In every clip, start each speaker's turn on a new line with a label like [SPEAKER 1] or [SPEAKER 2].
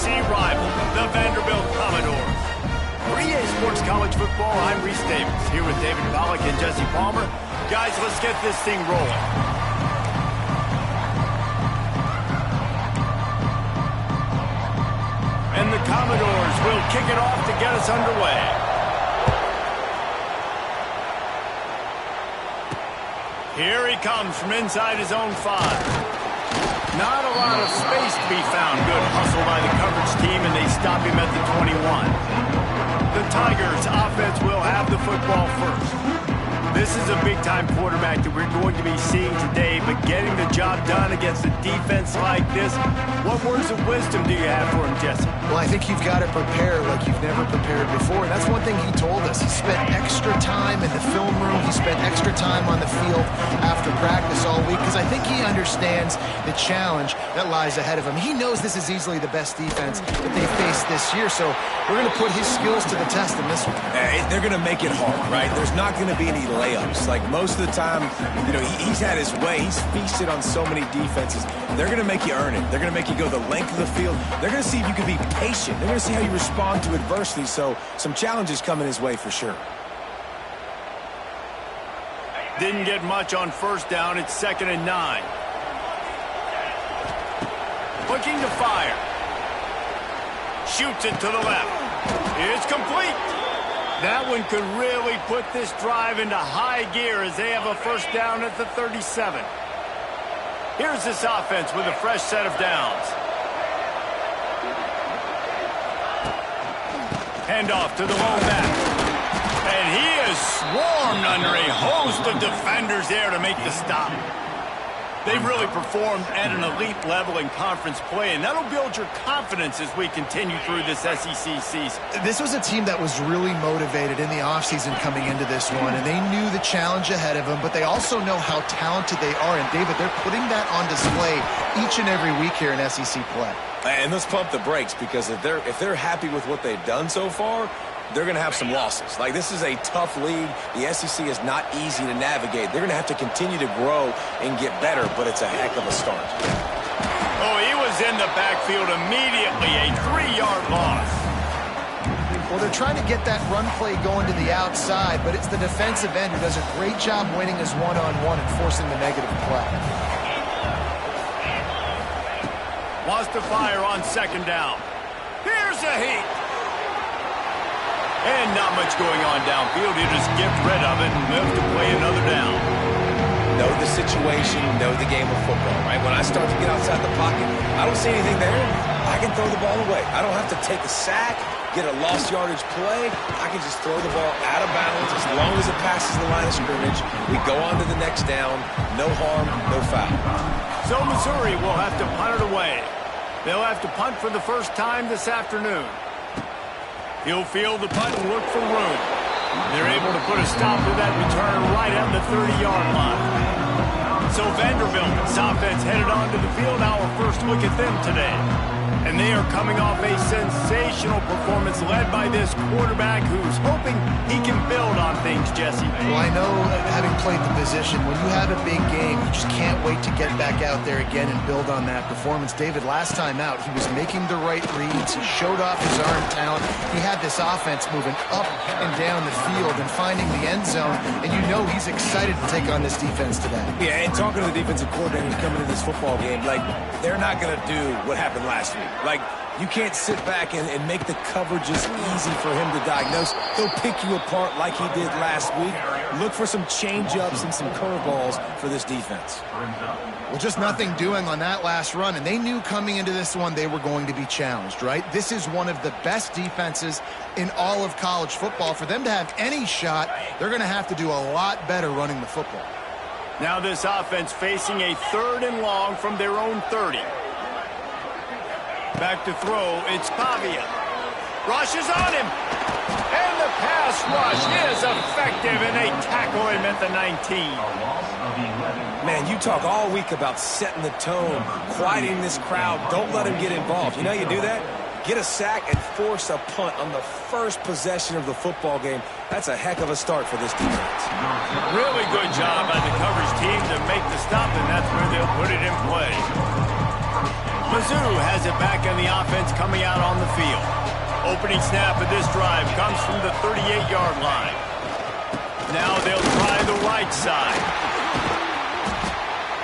[SPEAKER 1] SEC rival, the Vanderbilt Commodores. For EA Sports College Football, I'm Reese Davis, here with David Pollack and Jesse Palmer. Guys, let's get this thing rolling. And the Commodores will kick it off to get us underway. Here he comes from inside his own 5. Not a lot of space to be found. Good hustle by the coverage team, and they stop him at the 21. The Tigers' offense will have the football first. This is a big-time quarterback that we're going to be seeing today, but getting the job done against a defense like this, what words of wisdom do you have for him, Jesse?
[SPEAKER 2] Well, I think you've got to prepare like you've never prepared before. And that's one thing he told us. He spent extra time in the film room. He spent extra time on the field after practice all week because I think he understands the challenge that lies ahead of him. He knows this is easily the best defense that they faced this year, so we're going to put his skills to the test in this one.
[SPEAKER 3] They're going to make it hard, right? There's not going to be any layups. Like most of the time, you know, he's had his way. He's feasted on so many defenses. They're going to make you earn it. They're going to make you go the length of the field. They're going to see if you can be patient. They're going to see how you respond to adversity. So some challenges coming his way for sure.
[SPEAKER 1] Didn't get much on first down. It's 2nd and 9. Looking to fire. Shoots it to the left. It's complete. That one could really put this drive into high gear as they have a first down at the 37. Here's this offense with a fresh set of downs. Handoff to the lone back. And he is swarmed under a host of defenders there to make the stop. They've really performed at an elite level in conference play, and that'll build your confidence as we continue through this SEC season.
[SPEAKER 2] This was a team that was really motivated in the offseason coming into this one, and they knew the challenge ahead of them, but they also know how talented they are. And, David, they're putting that on display each and every week here in SEC play.
[SPEAKER 3] And let's pump the brakes, because if they're happy with what they've done so far, they're going to have some losses. Like, this is a tough league. The SEC is not easy to navigate. They're going to have to continue to grow and get better, but it's a heck of a start.
[SPEAKER 1] Oh, he was in the backfield immediately. A 3-yard loss.
[SPEAKER 2] Well, they're trying to get that run play going to the outside, but it's the defensive end who does a great job winning his one-on-one and forcing the negative play.
[SPEAKER 1] Wants to fire on 2nd down. Here's a heat. And not much going on downfield. You just get rid of it and move to play another down.
[SPEAKER 3] Know the situation, know the game of football, right? When I start to get outside the pocket, I don't see anything there. I can throw the ball away. I don't have to take a sack, get a lost yardage play. I can just throw the ball out of bounds as long as it passes the line of scrimmage. We go on to the next down. No harm, no foul.
[SPEAKER 1] So Missouri will have to punt it away. They'll have to punt for the first time this afternoon. He'll field the punt and look for room. They're able to put a stop to that return right at the 30-yard line. So Vanderbilt's offense headed onto the field. Our first look at them today. And they are coming off a sensational performance led by this quarterback who's hoping he can build on things, Jesse.
[SPEAKER 2] Well, I know, having played the position, when you have a big game, you just can't wait to get back out there again and build on that performance. David, last time out, he was making the right reads. He showed off his arm talent. He had this offense moving up and down the field and finding the end zone, and you know he's excited to take on this defense today.
[SPEAKER 3] Yeah, and talking to the defensive coordinators coming into this football game, like, they're not going to do what happened last week. Like, you can't sit back and make the coverages easy for him to diagnose. He'll pick you apart like he did last week. Look for some change-ups and some curveballs for this defense.
[SPEAKER 2] Well, just nothing doing on that last run, and they knew coming into this one they were going to be challenged, right? This is one of the best defenses in all of college football. For them to have any shot, they're going to have to do a lot better running the football.
[SPEAKER 1] Now this offense facing a 3rd and long from their own 30. Back to throw, it's Pavia. Rushes on him. And the pass rush is effective, and they tackle him at the 19.
[SPEAKER 3] Man, you talk all week about setting the tone, quieting this crowd. Don't let him get involved. You know how you do that? Get a sack and force a punt on the first possession of the football game. That's a heck of a start for this defense.
[SPEAKER 1] Really good job by the coverage team to make the stop, and that's where they'll put it in play. Mizzou has it back on the offense coming out on the field. Opening snap of this drive comes from the 38-yard line. Now they'll try the right side.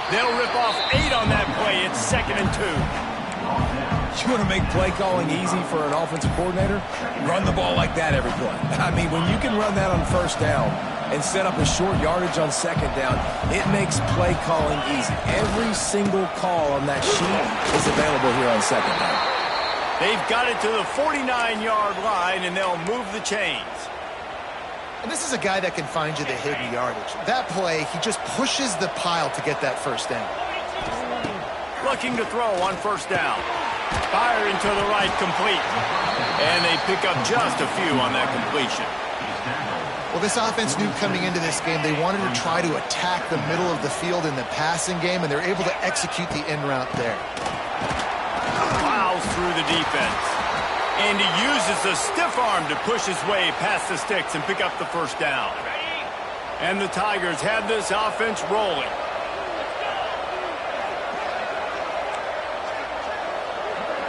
[SPEAKER 1] They'll rip off 8 on that play. It's 2nd and 2.
[SPEAKER 3] You want to make play calling easy for an offensive coordinator? Run the ball like that every play. I mean, when you can run that on first down and set up a short yardage on second down, it makes play calling easy. Every single call on that sheet is available here on second down.
[SPEAKER 1] They've got it to the 49-yard line, and they'll move the chains.
[SPEAKER 2] And this is a guy that can find you the hidden yardage. That play, he just pushes the pile to get that first down.
[SPEAKER 1] Looking to throw on first down. Firing to the right, complete. And they pick up just a few on that completion.
[SPEAKER 2] Well, this offense knew coming into this game they wanted to try to attack the middle of the field in the passing game, and they're able to execute the in route there.
[SPEAKER 1] Plows through the defense. And he uses the stiff arm to push his way past the sticks and pick up the first down. And the Tigers have this offense rolling.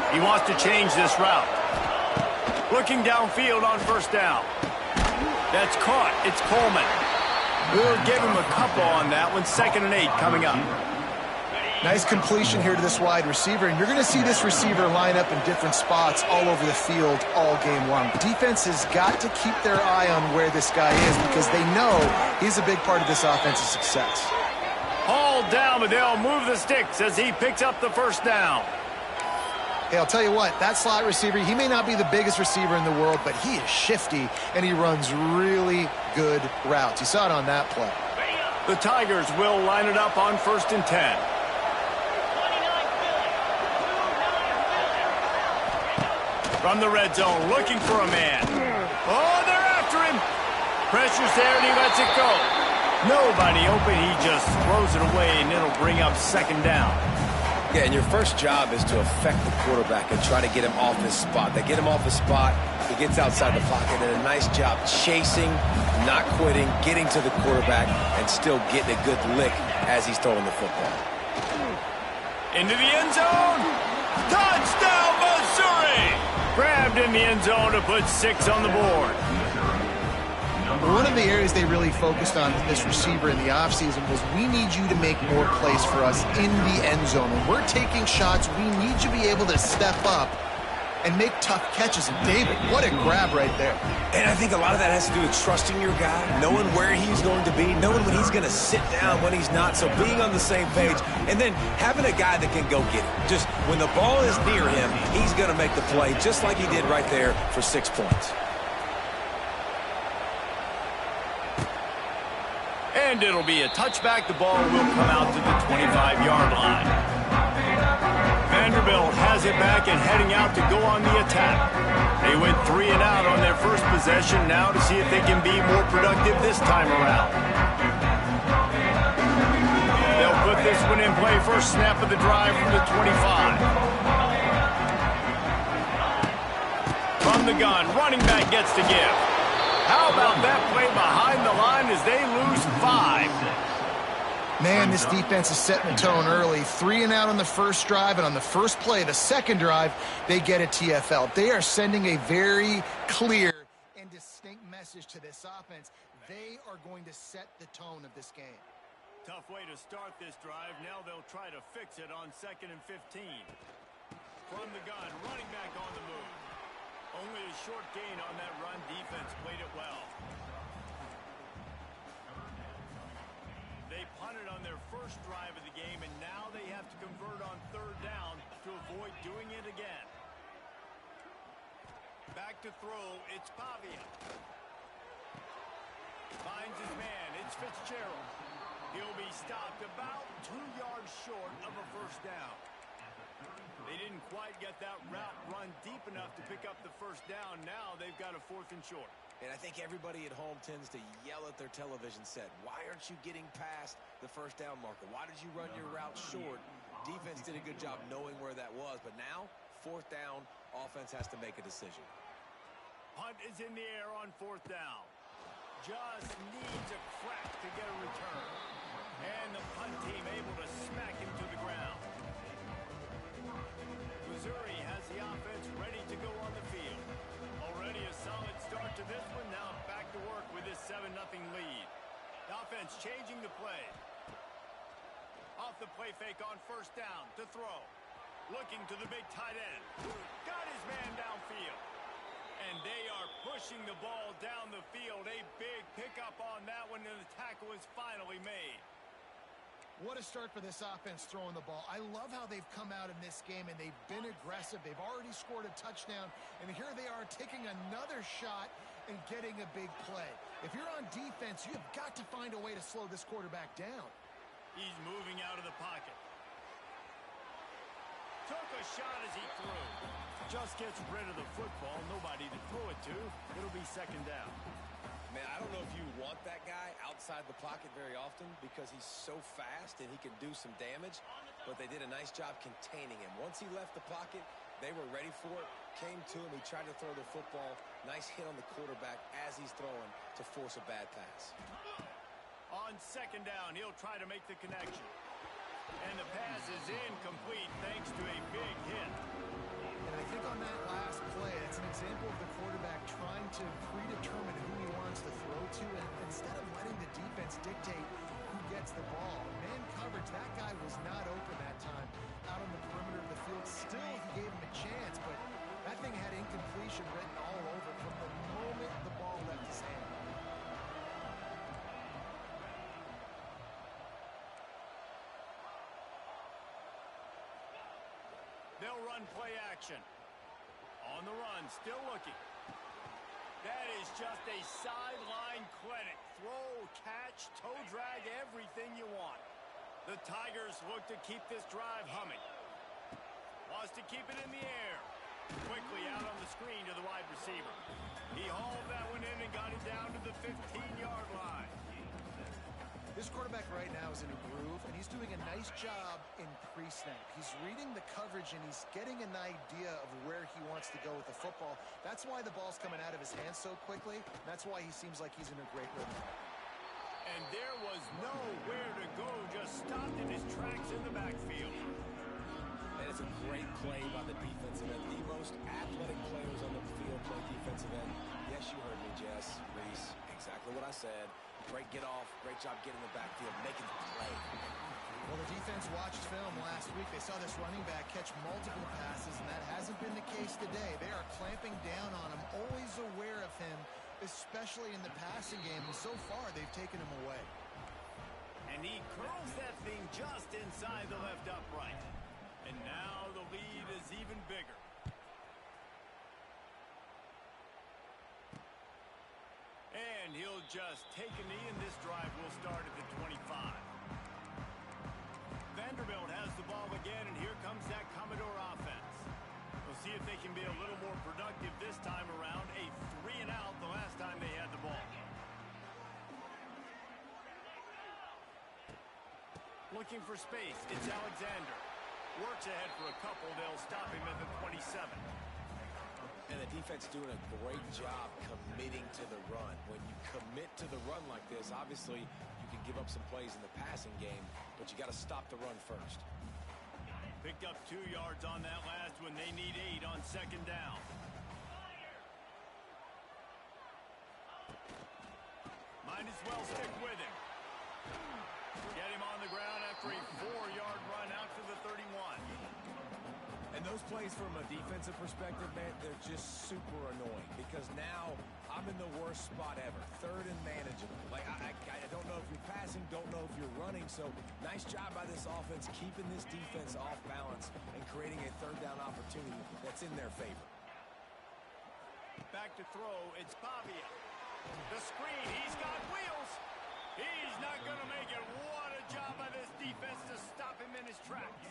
[SPEAKER 1] He wants to change this route. Looking downfield on first down. That's caught. It's Coleman. We'll give him a couple on that one. 2nd and 8 coming up.
[SPEAKER 2] Nice completion here to this wide receiver, and you're going to see this receiver line up in different spots all over the field all game long. Defense has got to keep their eye on where this guy is because they know he's a big part of this offense's success.
[SPEAKER 1] Hauled down, but they'll move the sticks as he picks up the first down.
[SPEAKER 2] Hey, I'll tell you what, that slot receiver, he may not be the biggest receiver in the world, but he is shifty, and he runs really good routes. You saw it on that play.
[SPEAKER 1] The Tigers will line it up on 1st and 10. From the red zone, looking for a man. Oh, they're after him. Pressure's there, and he lets it go. Nobody open. He just throws it away, and it'll bring up 2nd down.
[SPEAKER 3] Yeah, and your first job is to affect the quarterback and try to get him off his spot. They get him off his spot, he gets outside the pocket, and a nice job chasing, not quitting, getting to the quarterback, and still getting a good lick as he's throwing the football.
[SPEAKER 1] Into the end zone. Touchdown, Missouri! Grabbed in the end zone to put 6 on the board.
[SPEAKER 2] One of the areas they really focused on with this receiver in the offseason was we need you to make more plays for us in the end zone. When we're taking shots, we need you to be able to step up and make tough catches. And David, what a grab right there.
[SPEAKER 3] And I think a lot of that has to do with trusting your guy, knowing where he's going to be, knowing when he's going to sit down, when he's not, so being on the same page, and then having a guy that can go get it. Just when the ball is near him, he's going to make the play, just like he did right there for 6 points.
[SPEAKER 1] And it'll be a touchback. The ball will come out to the 25-yard line. Vanderbilt has it back and heading out to go on the attack. They went 3 and out on their first possession now to see if they can be more productive this time around. They'll put this one in play. First snap of the drive from the 25. From the gun, running back gets to give. How about that play behind the line as they lose 5?
[SPEAKER 2] Man, this defense is setting the tone early. 3 and out on the first drive, and on the first play, the second drive, they get a TFL. They are sending a very clear and distinct message to this offense. They are going to set the tone of this game.
[SPEAKER 1] Tough way to start this drive. Now they'll try to fix it on 2nd and 15. From the gun, running back on the move. Only a short gain on that run. Defense played it well. They punted on their first drive of the game, and now they have to convert on 3rd down to avoid doing it again. Back to throw, it's Pavia. Finds his man, it's Fitzgerald. He'll be stopped about 2 yards short of a first down. They didn't quite get that route run deep enough to pick up the first down. Now they've got a 4th and short.
[SPEAKER 3] And I think everybody at home tends to yell at their television set. Why aren't you getting past the first down marker? Why did you run your route short? Defense did a good job knowing where that was. But now, 4th down, offense has to make a decision.
[SPEAKER 1] Punt is in the air on 4th down. Just needs a crack to get a return. And the punt team able to smack him to the ground. changing the play. Off the play fake on first down to throw. Looking to the big tight end. Got his man downfield. And they are pushing the ball down the field. A big pickup on that one, and the tackle is finally made.
[SPEAKER 2] What a start for this offense throwing the ball. I love how they've come out in this game, and they've been aggressive. They've already scored a touchdown, and here they are taking another shot and getting a big play. If you're on defense, you've got to find a way to slow this quarterback down.
[SPEAKER 1] He's moving out of the pocket. Took a shot as he threw. Just gets rid of the football. Nobody to throw it to. It'll be second down.
[SPEAKER 3] Man, I don't know if you want that guy outside the pocket very often because he's so fast and he can do some damage, but they did a nice job containing him. Once he left the pocket, they were ready for it, came to him, he tried to throw the football. Nice hit on the quarterback as he's throwing to force a bad pass.
[SPEAKER 1] On second down, he'll try to make the connection. And the pass is incomplete thanks to a big hit.
[SPEAKER 2] And I think on that last play, it's an example of the quarterback trying to predetermine who he wants to throw to, and instead of letting the defense dictate who gets the ball. Man coverage, that guy was not open that time out on the perimeter of the field. Still, he gave him a chance, but that thing had incompletion written all over from the moment the ball left his hand.
[SPEAKER 1] They'll run play action. On the run, still looking. That is just a sideline clinic. Throw, catch, toe drag, everything you want. The Tigers look to keep this drive humming. Wants to keep it in the air. Quickly out on the screen to the wide receiver. He hauled that one in and got it down to the 15-yard line.
[SPEAKER 2] This quarterback right now is in a groove, and he's doing a nice job in pre-snap. He's reading the coverage, and he's getting an idea of where he wants to go with the football. That's why the ball's coming out of his hands so quickly. That's why he seems like he's in a great rhythm.
[SPEAKER 1] And there was nowhere to go, just stopped in his tracks in the backfield.
[SPEAKER 3] And it's a great play by the defensive end. The most athletic players on the field play defensive end. Yes, you heard me, Jess, Reese. Exactly what I said. Great get off. Great job getting the backfield, making the play.
[SPEAKER 2] Well, the defense watched film last week. They saw this running back catch multiple passes, and that hasn't been the case today. They are clamping down on him, always aware of him, especially in the passing game. And so far, they've taken him away.
[SPEAKER 1] And he curls that thing just inside the left upright. And now the lead is even bigger. And he'll just take a knee, and this drive will start at the 25. Vanderbilt has the ball again, and here comes that Commodore offense. We'll see if they can be a little more productive this time around. A 3-and-out the last time they had the ball. Looking for space. It's Alexander. Works ahead for a couple. They'll stop him at the 27.
[SPEAKER 3] And the defense doing a great job committing to the run. When you commit to the run like this, obviously you can give up some plays in the passing game, but you got to stop the run first.
[SPEAKER 1] Picked up 2 yards on that last one. They need 8 on second down. Might as well stick with him. Get him on the ground after a 4-yard run out to the 31.
[SPEAKER 3] And those plays from a defensive perspective, man, they're just super annoying because now I'm in the worst spot ever. Third and manageable. Like, I don't know if you're passing, don't know if you're running. So nice job by this offense keeping this defense off balance and creating a third down opportunity that's in their favor.
[SPEAKER 1] Back to throw. It's Pavia. The screen. He's got wheels. He's not going to make it. What a job by this defense to stop him in his tracks.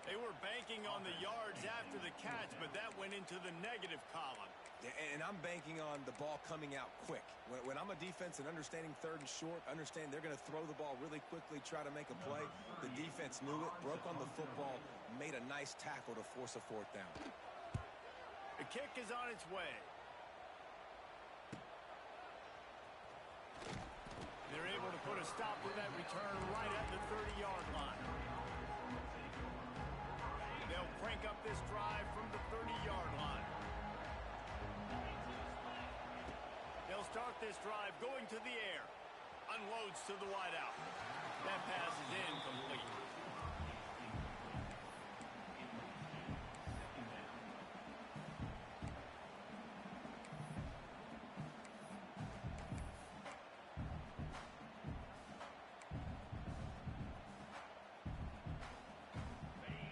[SPEAKER 1] They were banking on the yards after the catch, but that went into the negative column.
[SPEAKER 3] Yeah, and I'm banking on the ball coming out quick. When I'm a defense and understanding third and short, understand they're going to throw the ball really quickly, try to make a play. The defense knew it, broke on the football, made a nice tackle to force a fourth down.
[SPEAKER 1] The kick is on its way. They're able to put a stop to that return right at the 30-yard line. They'll crank up this drive from the 30-yard line. They'll start this drive going to the air. Unloads to the wideout. That pass is incomplete.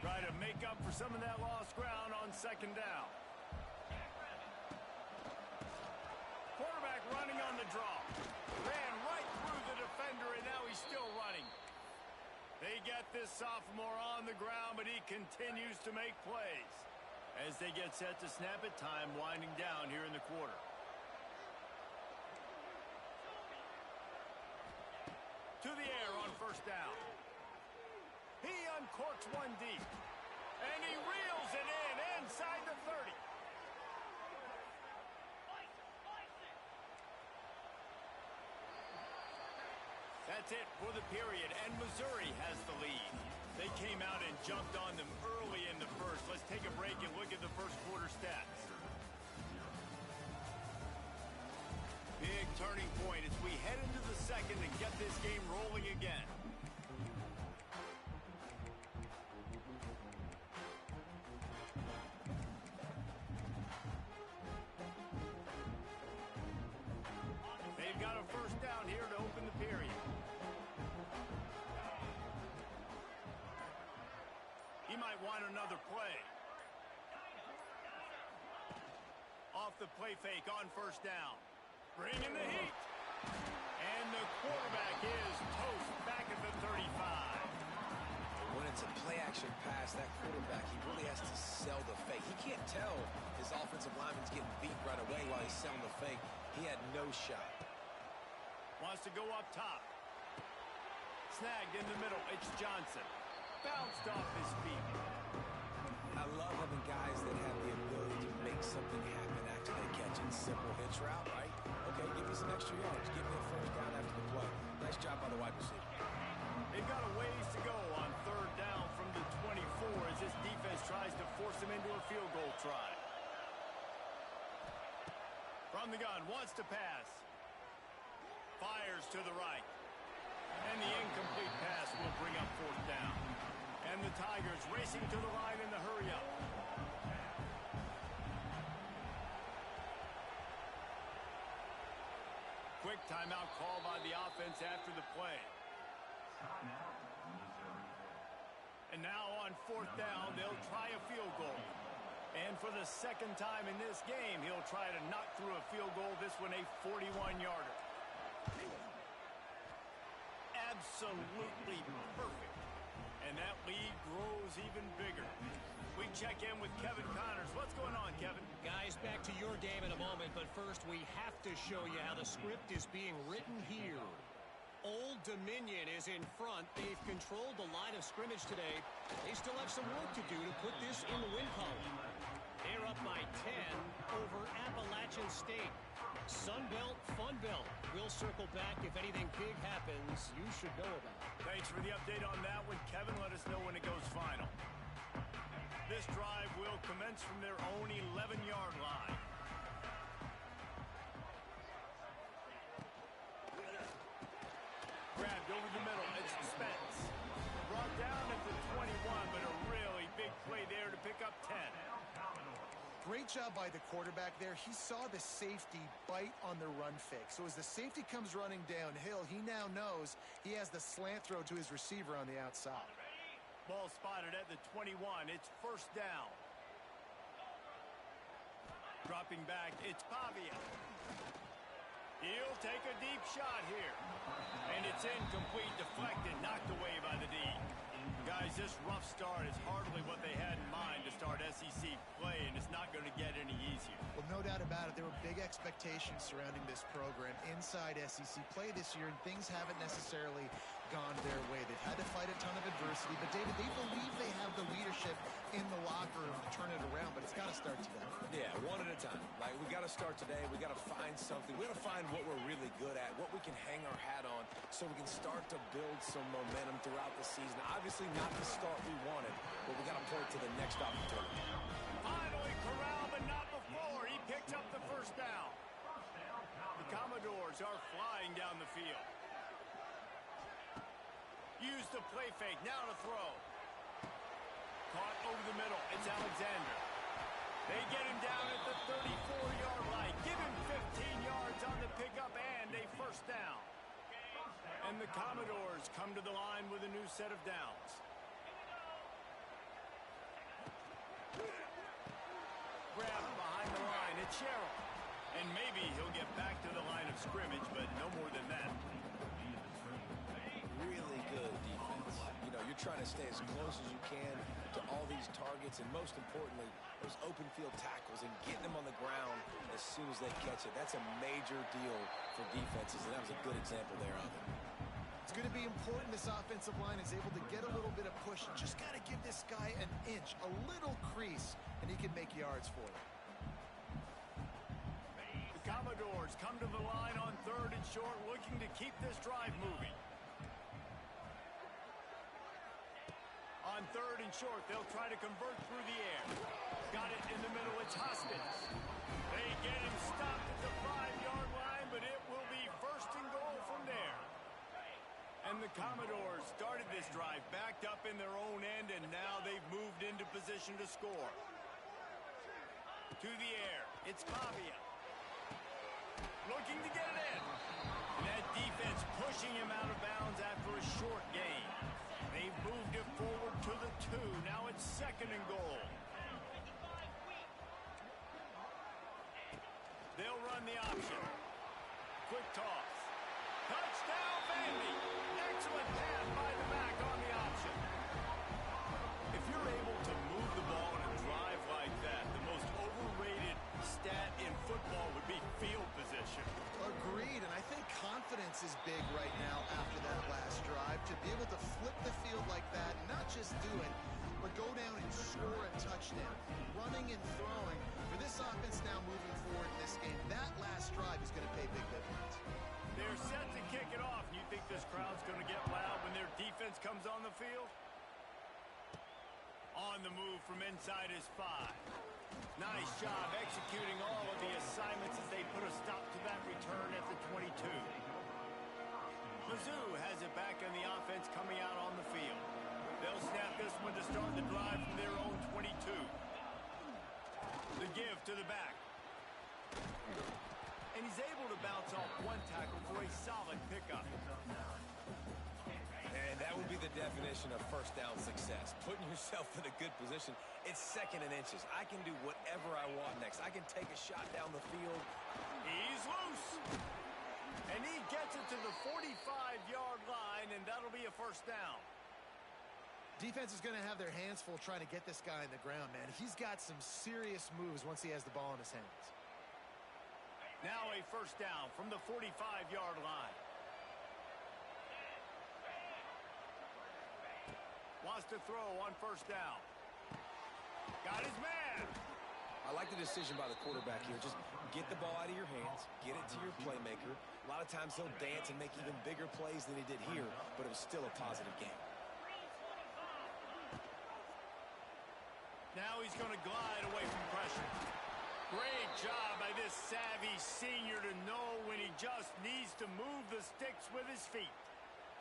[SPEAKER 1] Try to make up for some of that lost ground on second down. Quarterback running on the draw. Ran right through the defender, and now he's still running. They get this sophomore on the ground, but he continues to make plays. As they get set to snap it, time winding down here in the quarter. To the air on first down. He uncorks one deep. And he reels it in inside the 30. That's it for the period, and Missouri has the lead. They came out and jumped on them early in the first. Let's take a break and look at the first quarter stats. Big turning point as we head into the second and get this game rolling again. They've got a first down here to open the period. He might want another play. Off the play fake on first down. Bringing the heat. And the quarterback is toast back at the 35.
[SPEAKER 3] When it's a play-action pass, that quarterback, he really has to sell the fake. He can't tell his offensive lineman's getting beat right away while he's selling the fake. He had no shot.
[SPEAKER 1] Wants to go up top. Snagged in the middle. It's Johnson. Bounced off his feet.
[SPEAKER 3] I love having guys that have the ability to make something happen after they catch it. Simple hitch route, right? Okay, give me some extra yards. Give me a first down after the play. Nice job by the wide receiver.
[SPEAKER 1] They've got a ways to go on third down from the 24 as this defense tries to force them into a field goal try. From the gun, wants to pass. Fires to the right. And the incomplete pass will bring up fourth down. And the Tigers racing to the line in the hurry-up. Quick timeout call by the offense after the play. And now on fourth down, they'll try a field goal. And for the second time in this game, he'll try to knock through a field goal, this one a 41-yarder. Absolutely perfect. And that lead grows even bigger. We check in with Kevin Connors. What's going on, Kevin?
[SPEAKER 4] Guys, back to your game in a moment, but first we have to show you how the script is being written here. Old Dominion is in front. They've controlled the line of scrimmage today. They still have some work to do to put this in the win column. They're up by 10 over Appalachian State. Sun Belt, Fun Belt. We'll circle back if anything big happens you should know about.
[SPEAKER 1] Thanks for the update on that one, Kevin. Let us know when it goes final. This drive will commence from their own 11-yard line. Grabbed over the middle. It's Spence. Brought down at the 21, but a really big play there to pick up 10.
[SPEAKER 2] Great job by the quarterback there. He saw the safety bite on the run fake. So as the safety comes running downhill, he now knows he has the slant throw to his receiver on the outside.
[SPEAKER 1] Ball spotted at the 21. It's first down. Dropping back, it's Pavia. He'll take a deep shot here. And it's incomplete, deflected, knocked away by the D. Guys, this rough start is hardly what they had in mind to start SEC play, and it's not going to get any easier.
[SPEAKER 2] Well, no doubt about it. There were big expectations surrounding this program inside SEC play this year, and things haven't necessarily gone their way. They've had to fight a ton of adversity, but David, they believe they have the leadership in the locker room to turn it around, but it's got to start today.
[SPEAKER 3] Yeah, one at a time. Like, we got to start today. We got to find something. We got to find what we're really good at, what we can hang our hat on, so we can start to build some momentum throughout the season. Obviously, not the start we wanted, but we got to point to the next opportunity.
[SPEAKER 1] Finally corralled, but not before. He picked up the first down. The Commodores are flying down the field. Use the play fake. Now to throw. Caught over the middle. It's Alexander. They get him down at the 34-yard line. Give him 15 yards on the pickup and a first down. And the Commodores come to the line with a new set of downs. Grab behind the line. It's Sherrill. And maybe he'll get back to the line of scrimmage, but no more than that.
[SPEAKER 3] Really good defense. You know, you're trying to stay as close as you can to all these targets, and most importantly, those open field tackles and getting them on the ground as soon as they catch it. That's a major deal for defenses, and that was a good example there of it.
[SPEAKER 2] It's going to be important this offensive line is able to get a little bit of push. You just got to give this guy an inch, a little crease, and he can make yards for you.
[SPEAKER 1] The Commodores come to the line on 3rd and short, looking to keep this drive moving. On 3rd and short, they'll try to convert through the air. Got it in the middle. It's Hoskins. They get him stopped at the 5-yard line, but it will be 1st and goal from there. And the Commodores started this drive backed up in their own end, and now they've moved into position to score. To the air. It's Pavia. Looking to get it in. And that defense pushing him out of bounds after a short gain. They've moved it forward to the 2. Now it's 2nd and goal. They'll run the option. Quick toss. Touchdown, Vandy. Excellent pass by the back on the option. If you're able to move the ball in a drive like that, the most overrated stat in football would be field position.
[SPEAKER 2] Agreed, and I think confidence is big right now after that last drive. To be able to flip the field like that, not just do it, but go down and score a touchdown. Running and throwing. For this offense now moving forward in this game, that last drive is going to pay big dividends.
[SPEAKER 1] They're set to kick it off, and you think this crowd's going to get loud when their defense comes on the field? On the move from inside his 5. Nice job executing all of the assignments as they put a stop to that return at the 22. Mizz has it back on the offense coming out on the field. They'll snap this one to start the drive from their own 22. The give to the back. And he's able to bounce off one tackle for a solid pickup.
[SPEAKER 3] And that would be the definition of first down success. Putting yourself in a good position. It's 2nd and inches. I can do whatever I want next. I can take a shot down the field.
[SPEAKER 1] He's loose. And he gets it to the 45-yard line, and that'll be a first down.
[SPEAKER 2] Defense is going to have their hands full trying to get this guy on the ground, man. He's got some serious moves once he has the ball in his hands.
[SPEAKER 1] Now a first down from the 45-yard line. Wants to throw on first down. Got his man.
[SPEAKER 3] I like the decision by the quarterback here. Just get the ball out of your hands, get it to your playmaker. A lot of times he'll dance and make even bigger plays than he did here, but it was still a positive game.
[SPEAKER 1] Now he's going to glide away from pressure. Great job by this savvy senior to know when he just needs to move the sticks with his feet.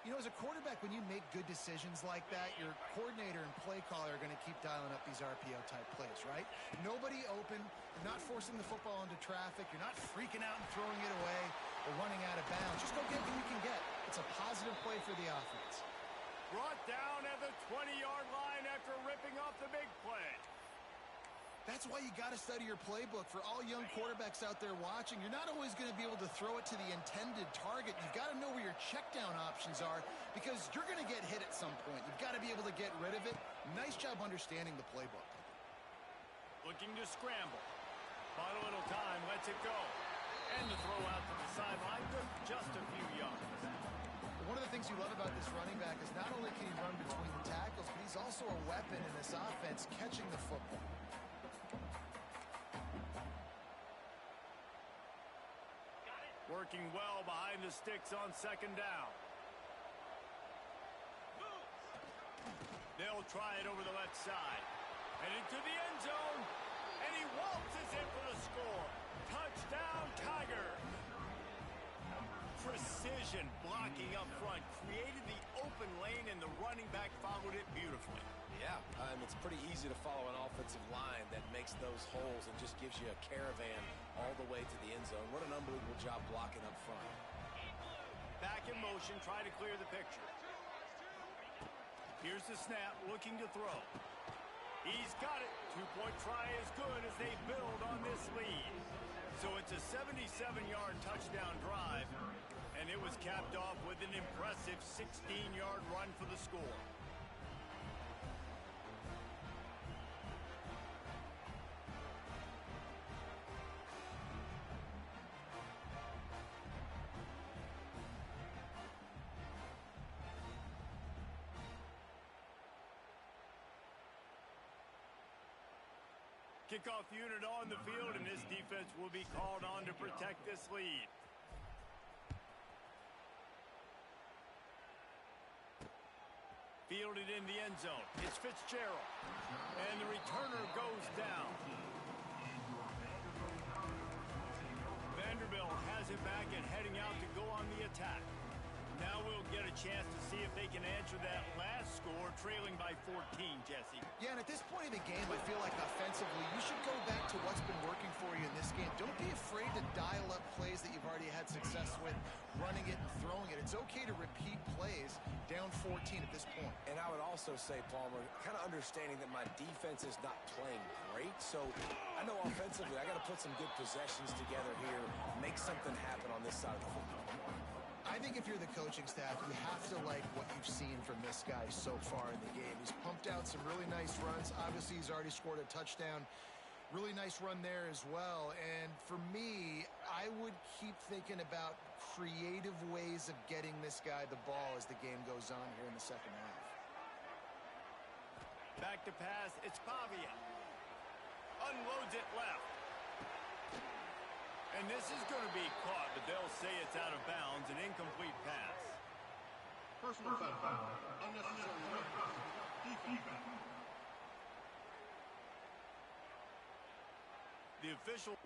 [SPEAKER 2] You know, as a quarterback, when you make good decisions like that, your coordinator and play caller are going to keep dialing up these RPO-type plays, right? Nobody open. You're not forcing the football into traffic. You're not freaking out and throwing it away or running out of bounds. Just go get what you can get. It's a positive play for the offense.
[SPEAKER 1] Brought down at the 20-yard line after ripping off the big play.
[SPEAKER 2] That's why you got to study your playbook. For all young quarterbacks out there watching, you're not always going to be able to throw it to the intended target. You've got to know where your check down options are because you're going to get hit at some point. You've got to be able to get rid of it. Nice job understanding the playbook.
[SPEAKER 1] Looking to scramble. Bought a little time, lets it go. And the throw out to the sideline, just a few yards.
[SPEAKER 2] One of the things you love about this running back is not only can he run between the tackles, but he's also a weapon in this offense catching the football.
[SPEAKER 1] Working well behind the sticks on second down. They'll try it over the left side. And into the end zone. And he waltzes in for the score. Touchdown, Tigers. Precision blocking up front created the open lane, and the running back followed it beautifully.
[SPEAKER 3] Yeah, it's pretty easy to follow an offensive line that makes those holes and just gives you a caravan all the way to the end zone. What an unbelievable job blocking up front.
[SPEAKER 1] Back in motion, try to clear the picture. Here's the snap, looking to throw. He's got it. Two-point try is good as they build on this lead. So it's a 77-yard touchdown drive, and it was capped off with an impressive 16-yard run for the score. Kickoff unit on the field, and this defense will be called on to protect this lead. Fielded in the end zone. It's Fitzgerald. And the returner goes down. Vanderbilt has it back and heading out to go on the attack. Now we'll get a chance to see if they can answer that last score, trailing by 14, Jesse.
[SPEAKER 2] Yeah, and at this point in the game, I feel like offensively, you should go back to what's been working for you in this game. Don't be afraid to dial up plays that you've already had success with, running it and throwing it. It's okay to repeat plays down 14 at this point.
[SPEAKER 3] And I would also say, Palmer, kind of understanding that my defense is not playing great, so I know offensively I got to put some good possessions together here, make something happen on this side of the football.
[SPEAKER 2] I think if you're the coaching staff, you have to like what you've seen from this guy so far in the game. He's pumped out some really nice runs. Obviously, he's already scored a touchdown. Really nice run there as well. And for me, I would keep thinking about creative ways of getting this guy the ball as the game goes on here in the second half.
[SPEAKER 1] Back to pass, it's Pavia. Unloads it left. And this is going to be caught, but they'll say it's out of bounds, an incomplete pass.
[SPEAKER 5] Personal foul, unnecessary roughness, defense.
[SPEAKER 1] The official...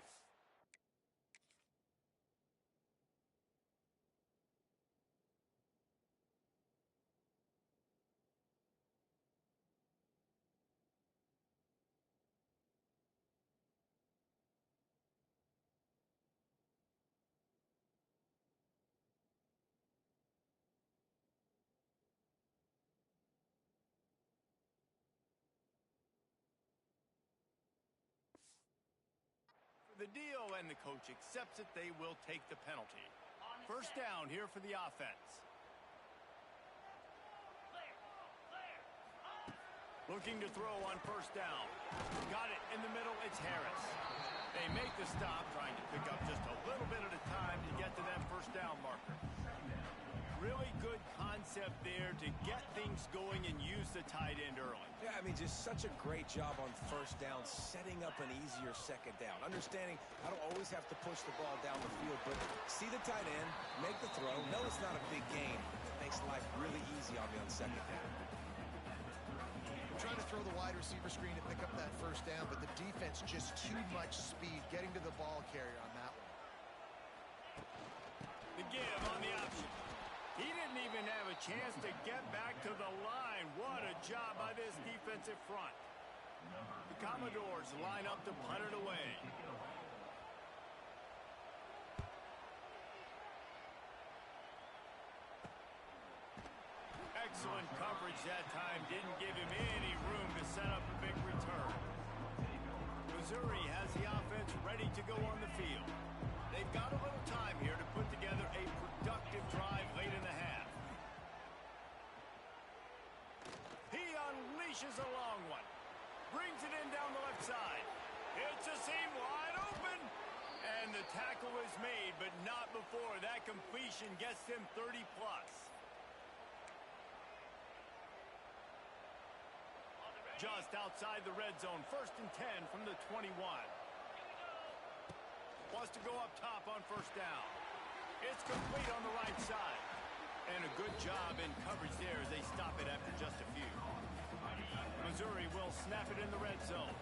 [SPEAKER 1] the deal, and the coach accepts it. They will take the penalty. First down here for the offense. Looking to throw on first down. Got it in the middle. It's Harris. They make the stop, trying to pick up just a little bit at a time to get to that first down marker. Really good concept there to get things going and use the tight end early.
[SPEAKER 3] Yeah, I mean, just such a great job on first down, setting up an easier second down. Understanding I don't always have to push the ball down the field, but see the tight end, make the throw. No, it's not a big game. It makes life really easy on me on second down.
[SPEAKER 2] Trying to throw the wide receiver screen to pick up that first down, but the defense just too much speed getting to the ball carrier on that one.
[SPEAKER 1] The give on the option. He didn't even have a chance to get back to the line. What a job by this defensive front. The Commodores line up to punt it away. Excellent coverage that time. Didn't give him any room to set up a big return. Missouri has the offense ready to go on the field. They've got a little time here to put together a productive drive late in the half. He unleashes a long one. Brings it in down the left side. It's a seam wide open. And the tackle is made, but not before that completion gets them 30+. Just outside the red zone, 1st and 10 from the 21. Wants to go up top on first down. It's complete on the right side. And a good job in coverage there as they stop it after just a few. Missouri will snap it in the red zone.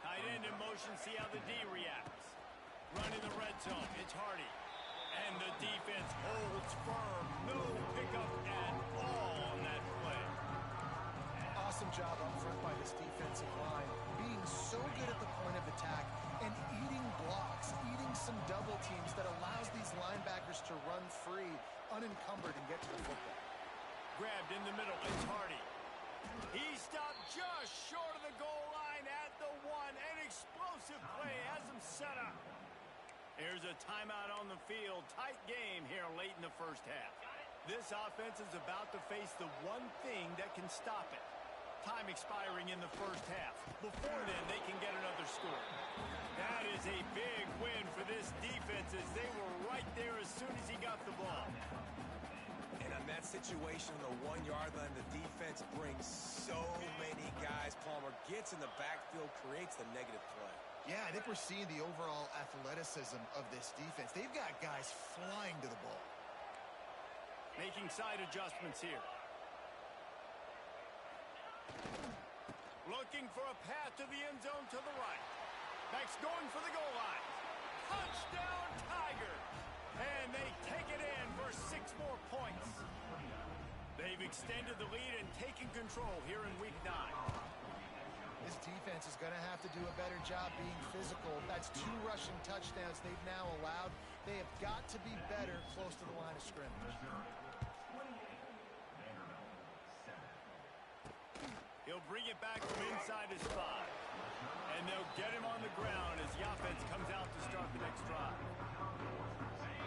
[SPEAKER 1] Tight end in motion, see how the D reacts. Running the red zone, it's Hardy. And the defense holds firm. No pickup at all on that play.
[SPEAKER 2] Awesome job up front by this defensive line, being so good at the point of attack and eating blocks, eating some double teams that allows these linebackers to run free, unencumbered, and get to the football.
[SPEAKER 1] Grabbed in the middle, it's Hardy. He stopped just short of the goal line at the 1. An explosive play has him set up. Here's a timeout on the field. Tight game here late in the first half. This offense is about to face the one thing that can stop it. Time expiring in the first half. Before then, they can get another score. That is a big win for this defense as they were right there as soon as he got the ball.
[SPEAKER 3] And on that situation, on the 1 yard line, the defense brings so many guys. Palmer gets in the backfield, creates the negative play.
[SPEAKER 2] Yeah, I think we're seeing the overall athleticism of this defense. They've got guys flying to the ball.
[SPEAKER 1] Making side adjustments here. Looking for a path to the end zone to the right. Max going for the goal line. Touchdown, Tiger! And they take it in for 6 more points. They've extended the lead and taken control here in Week 9.
[SPEAKER 2] This defense is going to have to do a better job being physical. That's 2 rushing touchdowns they've now allowed. They have got to be better close to the line of scrimmage.
[SPEAKER 1] He'll bring it back from inside his 5. And they'll get him on the ground as the offense comes out to start the next drive.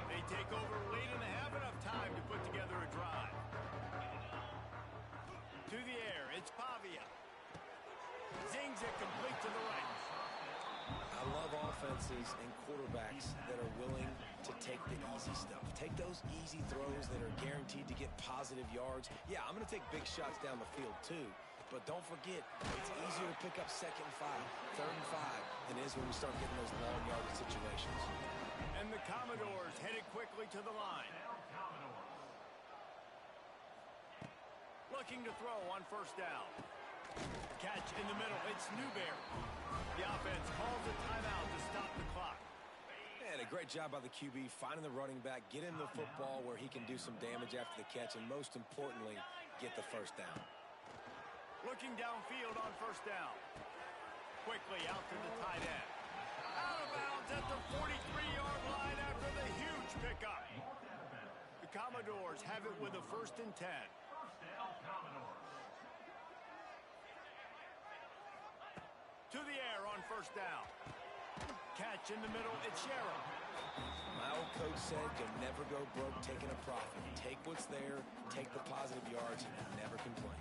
[SPEAKER 1] They take over late and have enough time to put together a drive. To the air, it's Pavia. Zings it complete to the right.
[SPEAKER 3] I love offenses and quarterbacks that are willing to take the easy stuff. Take those easy throws that are guaranteed to get positive yards. Yeah, I'm going to take big shots down the field too. But don't forget, it's easier to pick up 2nd and 5, 3rd and 5 than it is when we start getting those long yardage situations.
[SPEAKER 1] And the Commodores headed quickly to the line. Looking to throw on first down. Catch in the middle. It's Newberry. The offense calls a timeout to stop the clock.
[SPEAKER 3] And a great job by the QB finding the running back, get him the football where he can do some damage after the catch, and most importantly, get the first down.
[SPEAKER 1] Looking downfield on first down. Quickly out to the tight end. Out of bounds at the 43-yard line after the huge pickup. The Commodores have it with a 1st and 10. To the air on first down. Catch in the middle, it's Sheriff.
[SPEAKER 3] My old coach said you'll never go broke taking a profit. Take what's there, take the positive yards, and never complain.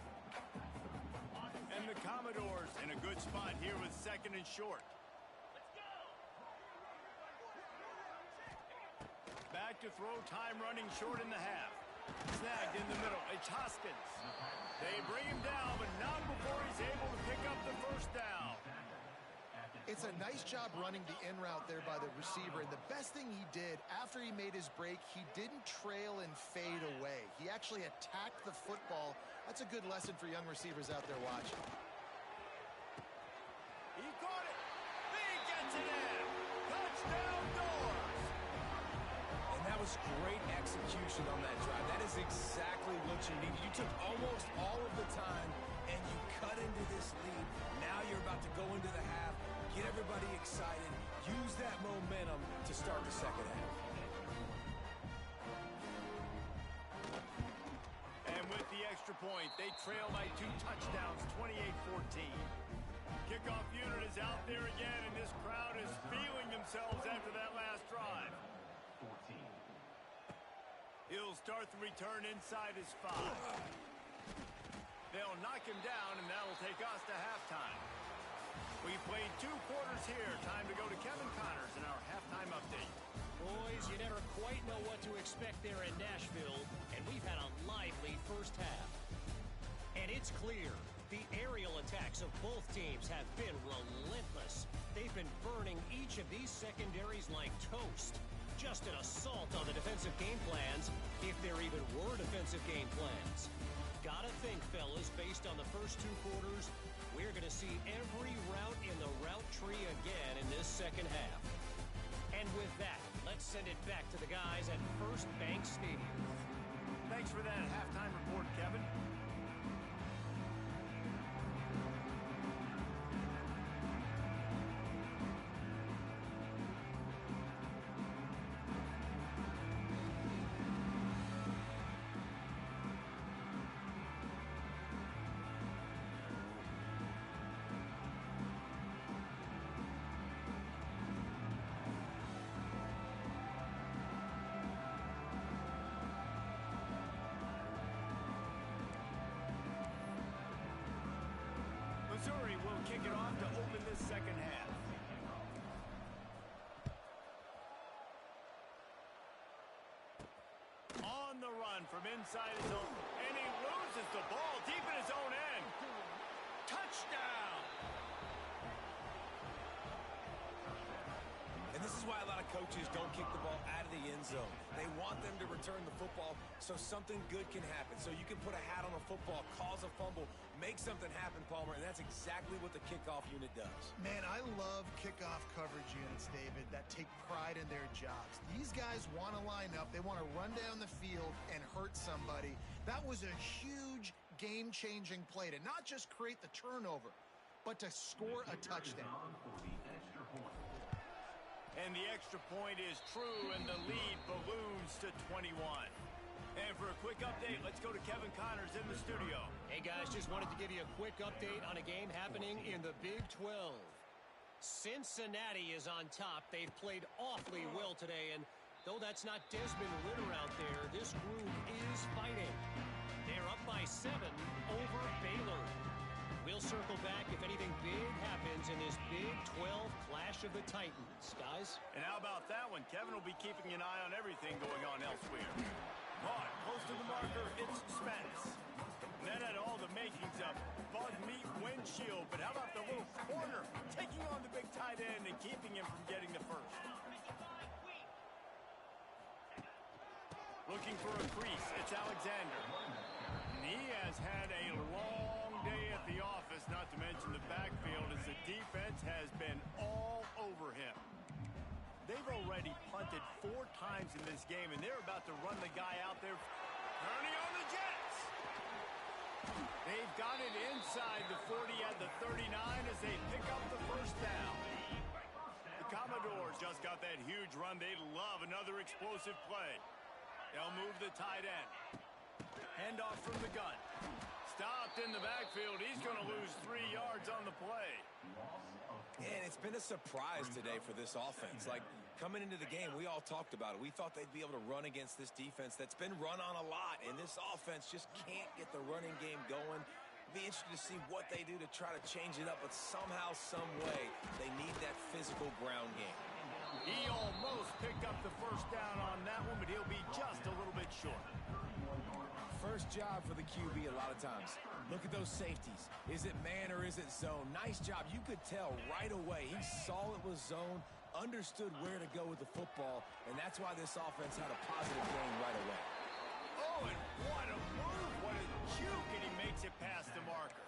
[SPEAKER 1] And the Commodores in a good spot here with 2nd and short. Back to throw, time running short in the half. Snagged in the middle, it's Hoskins. They bring him down, but not before he's able to pick up the first down.
[SPEAKER 2] It's a nice job running the in route there by the receiver, and the best thing he did after he made his break, he didn't trail and fade away. He actually attacked the football. That's a good lesson for young receivers out there watching.
[SPEAKER 1] He caught it. He gets it in. Touchdown Doors.
[SPEAKER 3] And that was great execution on that drive. That is exactly what you needed. You took almost all of the time, and you cut into this lead. Now you're about to go into the half, get everybody excited, use that momentum to start the second half.
[SPEAKER 1] And with the extra point, they trail by 2 touchdowns, 28-14. Kickoff unit is out there again, and this crowd is feeling themselves after that last drive. He'll start the return inside his 5. They'll knock him down, and that'll take us to halftime. We played 2 quarters here. Time to go to Kevin Connors in our halftime update.
[SPEAKER 4] Boys, you never quite know what to expect there in Nashville, and we've had a lively first half. And it's clear, the aerial attacks of both teams have been relentless. They've been burning each of these secondaries like toast. Just an assault on the defensive game plans, if there even were defensive game plans. Gotta think, fellas, based on the first 2 quarters, we're going to see every route in the route tree again in this second half. And And with that, let's send it back to the guys at First Bank Stadium.
[SPEAKER 1] Thanks for that halftime report, Kevin. Missouri will kick it off to open this second half. On the run from inside his own, and he loses the ball deep in his own end. Touchdown!
[SPEAKER 3] And this is why a lot of coaches don't kick the ball out of the end zone. They want them to return the football so something good can happen. So you can put a hat on a football, cause a fumble, make something happen, Palmer, and that's exactly what the kickoff unit does.
[SPEAKER 2] Man, I love kickoff coverage units, David, that take pride in their jobs. These guys want to line up. They want to run down the field and hurt somebody. That was a huge game-changing play to not just create the turnover, but to score a touchdown.
[SPEAKER 1] And the extra point is true, and the lead balloons to 21. And for a quick update, let's go to Kevin Connors in the studio.
[SPEAKER 4] Hey, guys, just wanted to give you a quick update on a game happening in the Big 12. Cincinnati is on top. They've played awfully well today, and though that's not Desmond Ritter out there, this group is fighting. They're up by 7 over Baylor. We'll circle back if anything big happens in this Big 12 Clash of the Titans, guys.
[SPEAKER 1] And how about that one? Kevin will be keeping an eye on everything going on elsewhere. Caught close to the marker, it's Spence. And that had all the makings of bug meat windshield, but how about the little corner taking on the big tight end and keeping him from getting the first? Looking for a crease, it's Alexander. And he has had a long day at the office, not to mention the backfield, as the defense has been all over him. They've already punted 4 times in this game, and they're about to run the guy out there, turning on the Jets. They've got it inside the 40 at the 39 as they pick up the first down. The Commodores just got that huge run. They love another explosive play. They'll move the tight end. Handoff from the gun. Stopped in the backfield. He's going to lose 3 yards on the play.
[SPEAKER 3] And it's been a surprise today for this offense. Like, coming into the game, we all talked about it. We thought they'd be able to run against this defense that's been run on a lot, and this offense just can't get the running game going. It'll be interesting to see what they do to try to change it up, but somehow, some way, they need that physical ground game.
[SPEAKER 1] He almost picked up the first down on that one, but he'll be just a little bit short.
[SPEAKER 3] First job for the QB a lot of times. Look at those safeties. Is it man or is it zone? Nice job. You could tell right away. He saw it was zone, understood where to go with the football, and that's why this offense had a positive game right away.
[SPEAKER 1] Oh, and what a move. What a juke, and he makes it past the marker.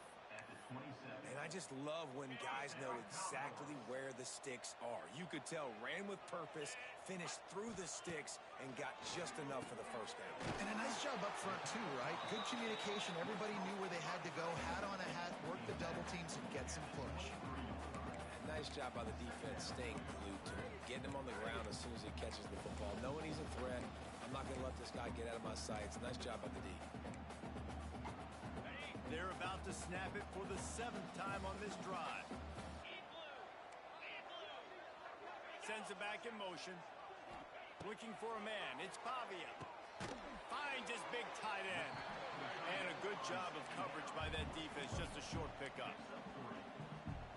[SPEAKER 3] And I just love when guys know exactly where the sticks are. You could tell, ran with purpose, finished through the sticks, and got just enough for the first down.
[SPEAKER 2] And a nice job up front, too, right? Good communication. Everybody knew where they had to go. Hat on a hat, work the double teams, and get some push.
[SPEAKER 3] And nice job by the defense staying glued to him, getting him on the ground as soon as he catches the football, knowing he's a threat. I'm not going to let this guy get out of my sights. Nice job by the D.
[SPEAKER 1] They're about to snap it for the 7th time on this drive. Sends it back in motion. Looking for a man. It's Pavia. Finds his big tight end. And a good job of coverage by that defense. Just a short pickup.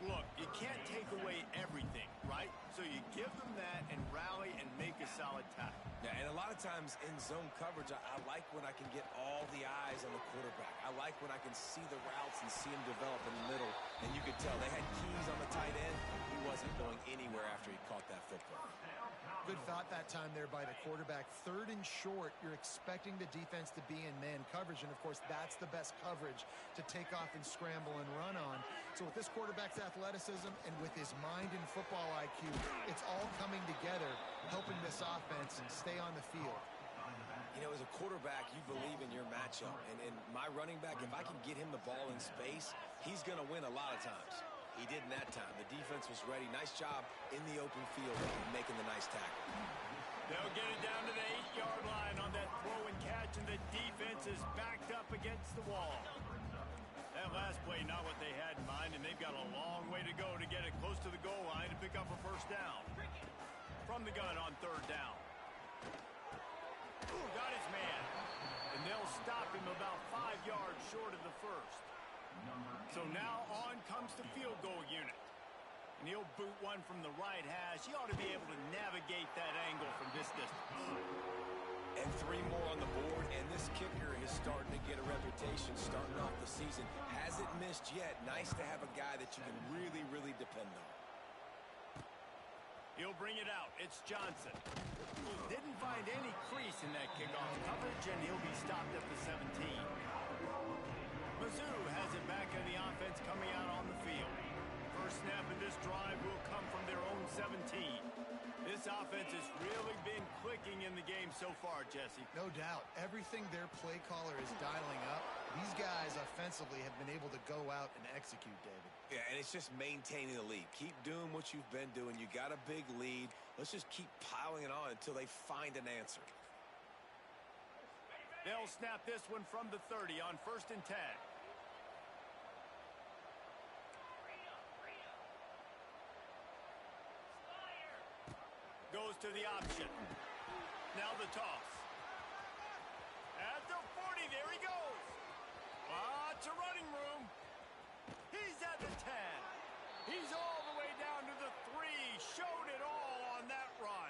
[SPEAKER 1] Look, you can't take away everything, right? So you give them that and rally and make a solid tackle.
[SPEAKER 3] Yeah, and a lot of times in zone coverage, I like when I can get all the eyes on the quarterback. I like when I can see the routes and see him develop in the middle. And you could tell they had keys on the tight end. He wasn't going anywhere after he caught that football.
[SPEAKER 2] Good thought that time there by the quarterback. 3rd and short, you're expecting the defense to be in man coverage, and of course that's the best coverage to take off and scramble and run on. So with this quarterback's athleticism and with his mind and football IQ, it's all coming together, helping this offense stay on the field.
[SPEAKER 3] You know, as a quarterback, you believe in your matchup. And my running back, if I can get him the ball in space, he's going to win a lot of times. He did in that time. The defense was ready. Nice job in the open field making the nice tackle.
[SPEAKER 1] They'll get it down to the 8-yard line on that throw and catch, and the defense is backed up against the wall. That last play, not what they had in mind, and they've got a long way to go to get it close to the goal line to pick up a first down. From the gun on 3rd down. Ooh, got his man. And they'll stop him about 5 yards short of the first. So now on comes the field goal unit. And he'll boot one from the right hash. He ought to be able to navigate that angle from this distance.
[SPEAKER 3] And 3 more on the board, and this kicker is starting to get a reputation starting off the season. Hasn't missed yet. Nice to have a guy that you can really, really depend on.
[SPEAKER 1] He'll bring it out. It's Johnson. He didn't find any crease in that kickoff coverage, and he'll be stopped at the 17. Mizz has it back in the offense coming out on the field. First snap of this drive will come from their own 17. This offense has really been clicking in the game so far, Jesse.
[SPEAKER 2] No doubt. Everything their play caller is dialing up, these guys offensively have been able to go out and execute, David.
[SPEAKER 3] Yeah, and it's just maintaining the lead. Keep doing what you've been doing. You got a big lead. Let's just keep piling it on until they find an answer.
[SPEAKER 1] They'll snap this one from the 30 on 1st and 10. Goes to the option. Now the toss. At the 40, there he goes. Lots of running room. He's at the 10. He's all the way down to the 3. Showed it all on that run.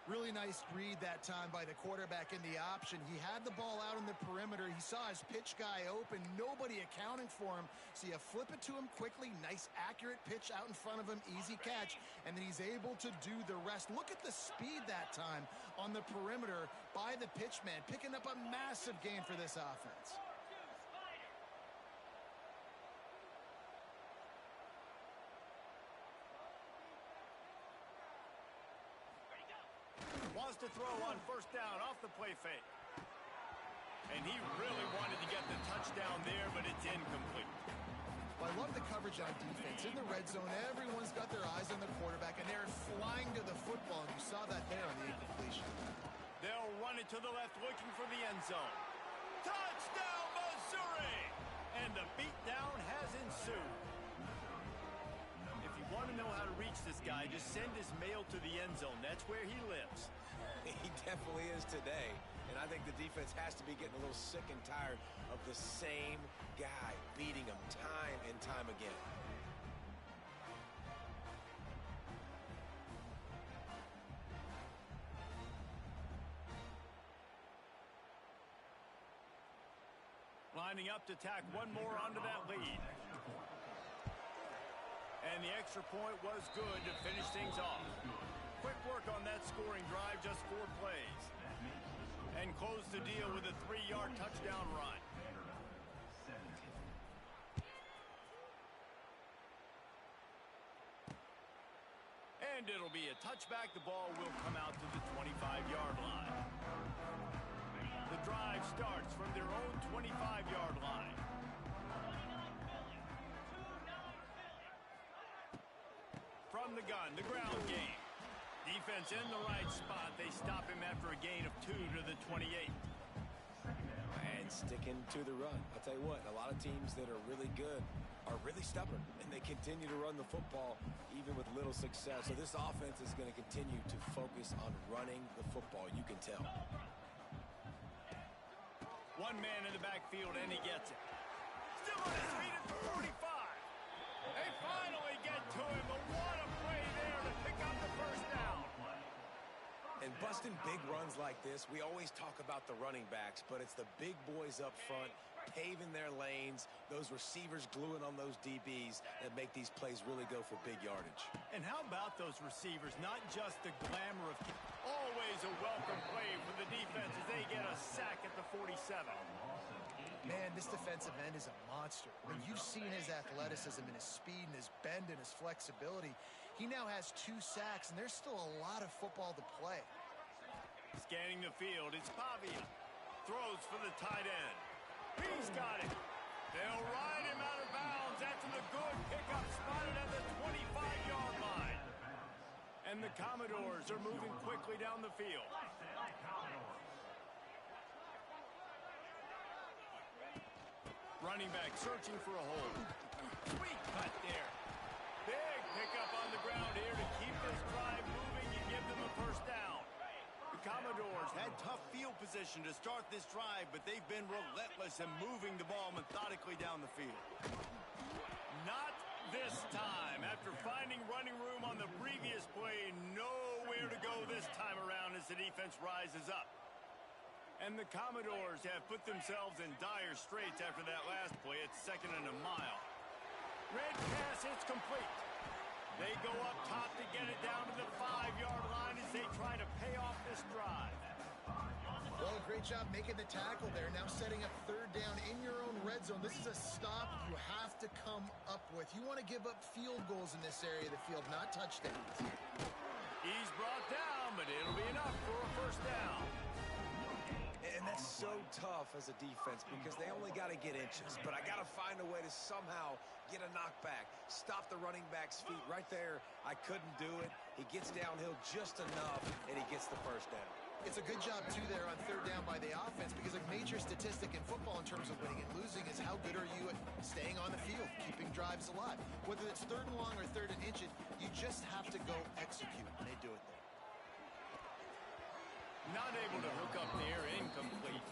[SPEAKER 2] Really nice read that time by the quarterback in the option. He had the ball out in the perimeter. He saw his pitch guy open. Nobody accounting for him. So you flip it to him quickly. Nice, accurate pitch out in front of him. Easy catch. And then he's able to do the rest. Look at the speed that time on the perimeter by the pitch man. Picking up a massive gain for this offense.
[SPEAKER 1] Wants to throw on 1st down off the play fake. And he really wanted to get the touchdown there, but it's incomplete.
[SPEAKER 2] Well, I love the coverage on defense. In the red zone, everyone's got their eyes on the quarterback, and they're flying to the football, and you saw that there on the incompletion.
[SPEAKER 1] They'll run it to the left, looking for the end zone. Touchdown, Missouri! And the beatdown has ensued. If you want to know how to reach this guy, just send his mail to the end zone. That's where he lives.
[SPEAKER 3] He definitely is today. And I think the defense has to be getting a little sick and tired of the same guy beating him time and time again.
[SPEAKER 1] Lining up to tack one more onto that lead. And the extra point was good to finish things off. Quick work on that scoring drive, just 4 plays. And close the deal with a 3-yard touchdown run. And it'll be a touchback. The ball will come out to the 25-yard line. The drive starts from their own 25-yard line. From the gun, the ground game. Defense in the right spot. They stop him after a gain of 2 to the 28.
[SPEAKER 3] And sticking to the run. I'll tell you what, a lot of teams that are really good are really stubborn, and they continue to run the football even with little success. So this offense is going to continue to focus on running the football, you can tell.
[SPEAKER 1] One man in the backfield, and he gets it. Still on his feet at the 45. They finally get to him, but what a play there to pick up the first down.
[SPEAKER 3] And busting big runs like this, we always talk about the running backs, but it's the big boys up front paving their lanes, those receivers gluing on those DBs that make these plays really go for big yardage.
[SPEAKER 1] And how about those receivers? Not just the glamour of... Always a welcome play for the defense as they get a sack at the 47.
[SPEAKER 2] Man, this defensive end is a monster. When you've seen his athleticism and his speed and his bend and his flexibility, he now has 2 sacks, and there's still a lot of football to play.
[SPEAKER 1] Scanning the field, it's Pavia. Throws for the tight end. He's got it. They'll ride him out of bounds after the good pickup spotted at the 25-yard line. And the Commodores are moving quickly down the field. Running back searching for a hole. Sweet cut there. Big pickup on the ground here to keep this drive moving and give them a first down. The Commodores had tough field position to start this drive, but they've been relentless in moving the ball methodically down the field. Not this time. After finding running room on the previous play, nowhere to go this time around as the defense rises up. And the Commodores have put themselves in dire straits after that last play. It's 2nd and a mile. Red pass, it's complete. They go up top to get it down to the 5-yard line as they try to pay off this drive.
[SPEAKER 2] Well, great job making the tackle there. Now setting up 3rd down in your own red zone. This is a stop you have to come up with. You want to give up field goals in this area of the field, not touchdowns.
[SPEAKER 1] He's brought down, but it'll be enough for a first down.
[SPEAKER 3] And that's so tough as a defense because they only got to get inches. But I got to find a way to somehow get a knockback, stop the running back's feet right there. I couldn't do it. He gets downhill just enough, and he gets the first down.
[SPEAKER 2] It's a good job, too, there on 3rd down by the offense because a major statistic in football in terms of winning and losing is how good are you at staying on the field, keeping drives alive. Whether it's 3rd and long or 3rd and inches, you just have to go execute, and they do it there.
[SPEAKER 1] Not able to hook up there, incomplete.